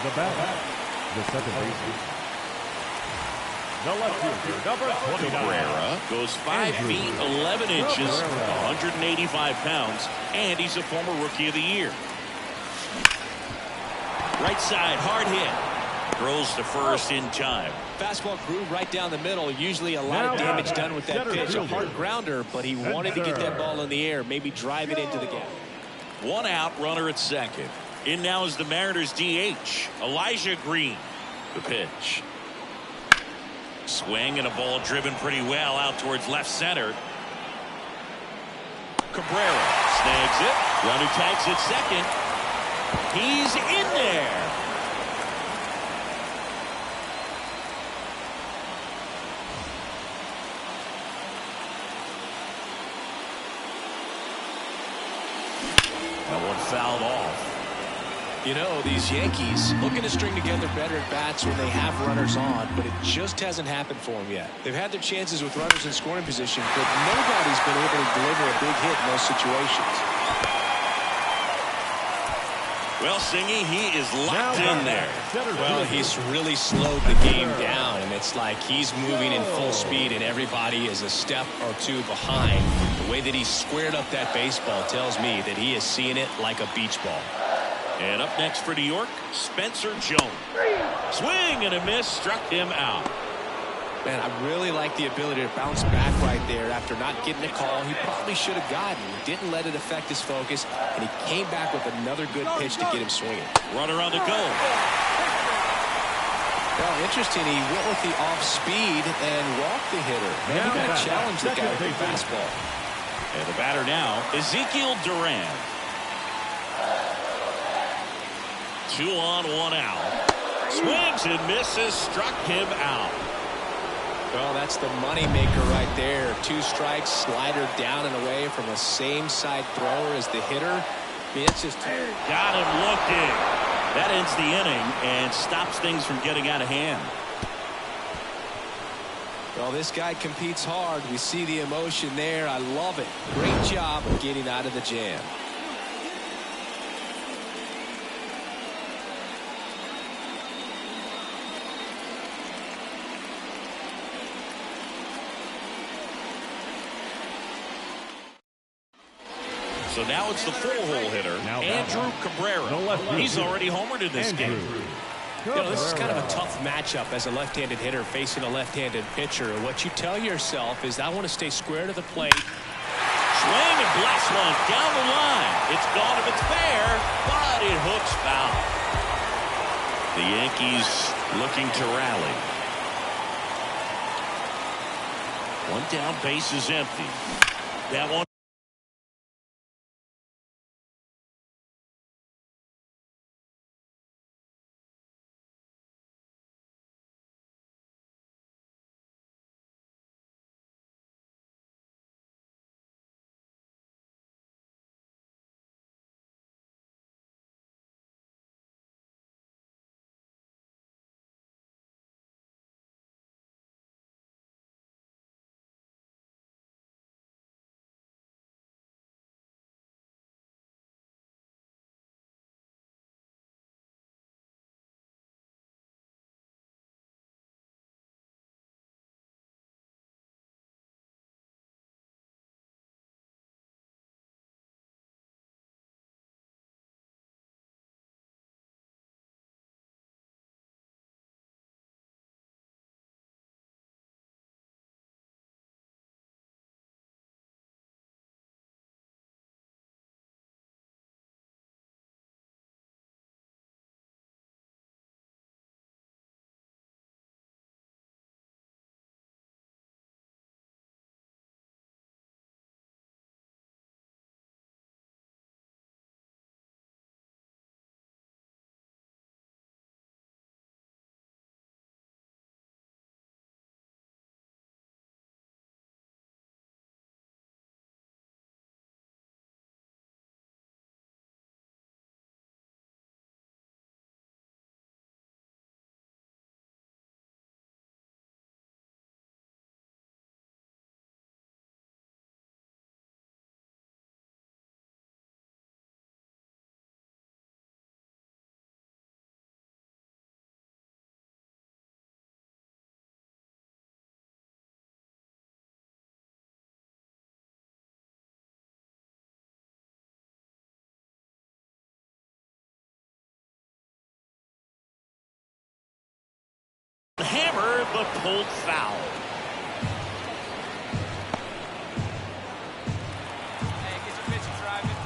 The batter, the second baseman. The left fielder, number 29. Cabrera goes 5 feet 11 inches, 185 pounds, and he's a former Rookie of the Year. Right side, hard hit. Throws to first in time. Fastball groove right down the middle. Usually a lot of damage done with that pitch. A hard grounder, but he wanted to get that ball in the air, maybe drive it into the gap. 1 out, runner at second. In now is the Mariners DH, Elijah Green. The pitch. Swing and a ball driven pretty well out towards left center. Cabrera snags it. Runner tags it second. He's in there. That one fouled off. You know, these Yankees looking to string together better at bats when they have runners on, but it just hasn't happened for them yet. They've had their chances with runners in scoring position, but nobody's been able to deliver a big hit in those situations. Well, Singy, he is locked in there. Well, he's really slowed the game down, and it's like he's moving in full speed, and everybody is a step or two behind. The way that he squared up that baseball tells me that he is seeing it like a beach ball. And up next for New York, Spencer Jones. Swing and a miss, struck him out. Man, I really like the ability to bounce back right there after not getting a call he probably should have gotten. He didn't let it affect his focus, and he came back with another good pitch to get him swinging. Runner on the go. Well, interesting. He went with the off speed and walked the hitter. Maybe going to challenge the guy with the fastball. And the batter now, Ezekiel Duran. 2 on, 1 out. Swings and misses, struck him out. Well, that's the money maker right there. 2 strikes, slider down and away from the same side thrower as the hitter. I mean, it's just got him looking. That ends the inning and stops things from getting out of hand. Well, this guy competes hard. We see the emotion there. I love it. Great job of getting out of the jam. So now it's the full-hole hitter, Andrew Cabrera. He's already homered in this game. You know, this is kind of a tough matchup as a left-handed hitter facing a left-handed pitcher. What you tell yourself is, I want to stay square to the plate. Swing and blast one down the line. It's gone if it's fair, but it hooks foul. The Yankees looking to rally. 1 down, base is empty. That one. Hammer, but pulled foul. Hey, get your pitcher driving.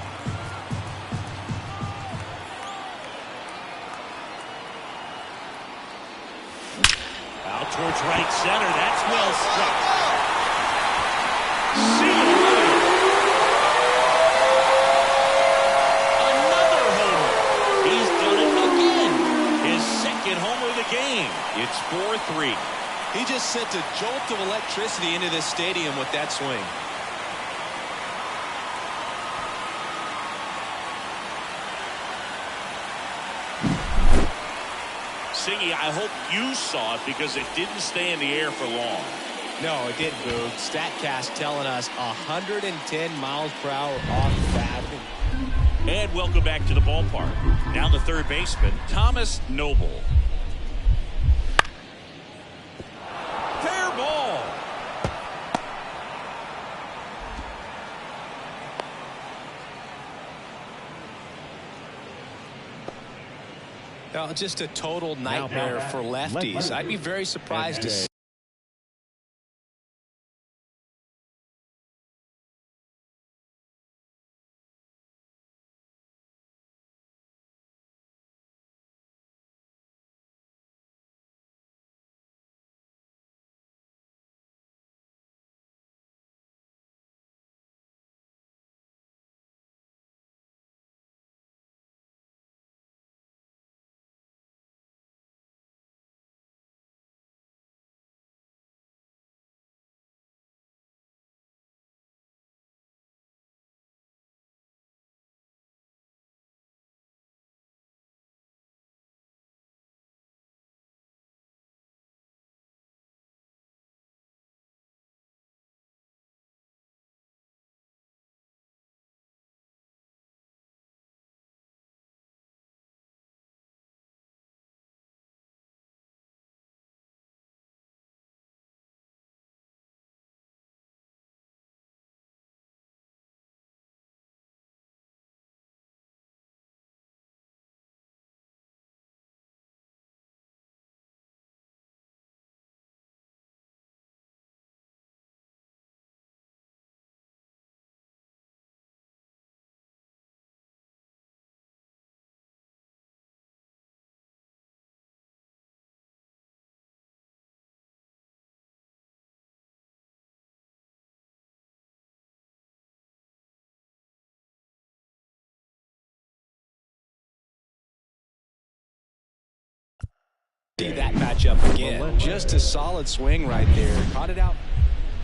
Out towards right center. That's well struck. See you later. Another homer. He's done it again. His second homer of the game. It's 4-3. He just sent a jolt of electricity into this stadium with that swing. Yangy, I hope you saw it because it didn't stay in the air for long. No, it didn't, Boog. StatCast telling us 110 miles per hour off the bat. And welcome back to the ballpark. Now the third baseman, Thomas Noble. Fair ball. Just a total nightmare for lefties. I'd be very surprised to see. See that matchup again. Just a solid swing right there. Caught it out.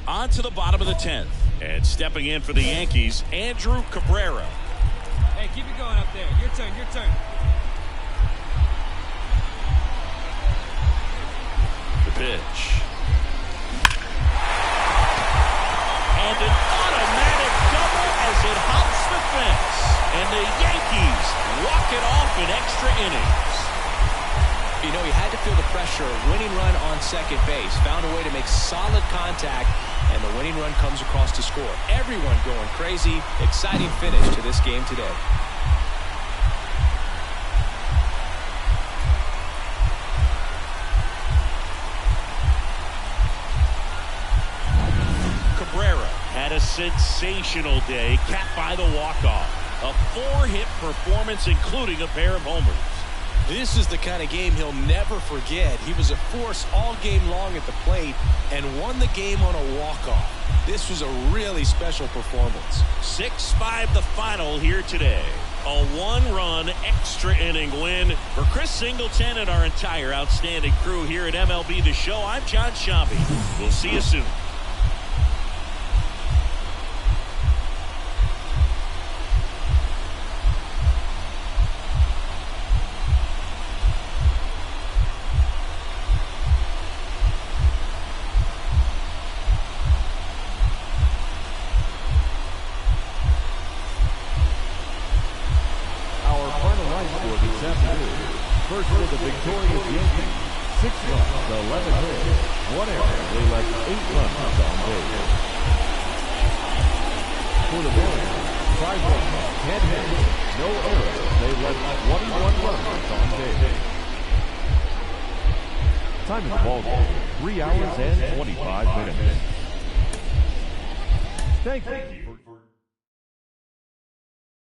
On to the bottom of the 10th. And stepping in for the Yankees, Andrew Cabrera. Hey, keep it going up there. Your turn, your turn. The pitch. And an automatic double as it hops the fence. And the Yankees walk it off in extra innings. You know, he had to feel the pressure. Winning run on second base. Found a way to make solid contact, and the winning run comes across to score. Everyone going crazy. Exciting finish to this game today. Cabrera had a sensational day, capped by the walk-off. A 4-hit performance, including a pair of homers. This is the kind of game he'll never forget. He was a force all game long at the plate and won the game on a walk-off. This was a really special performance. 6-5 the final here today. A 1-run extra inning win for Chris Singleton and our entire outstanding crew here at MLB The Show. I'm John Shambi. We'll see you soon. First for the victorious Yankees, 6 runs, 11 hits, 1 error. They left 8 runs on base. For the Mariners, 5 runs, 10 hits, no errors. They left 21 runs on base. Time in the ball game, 3 hours and 25 minutes. Thank you.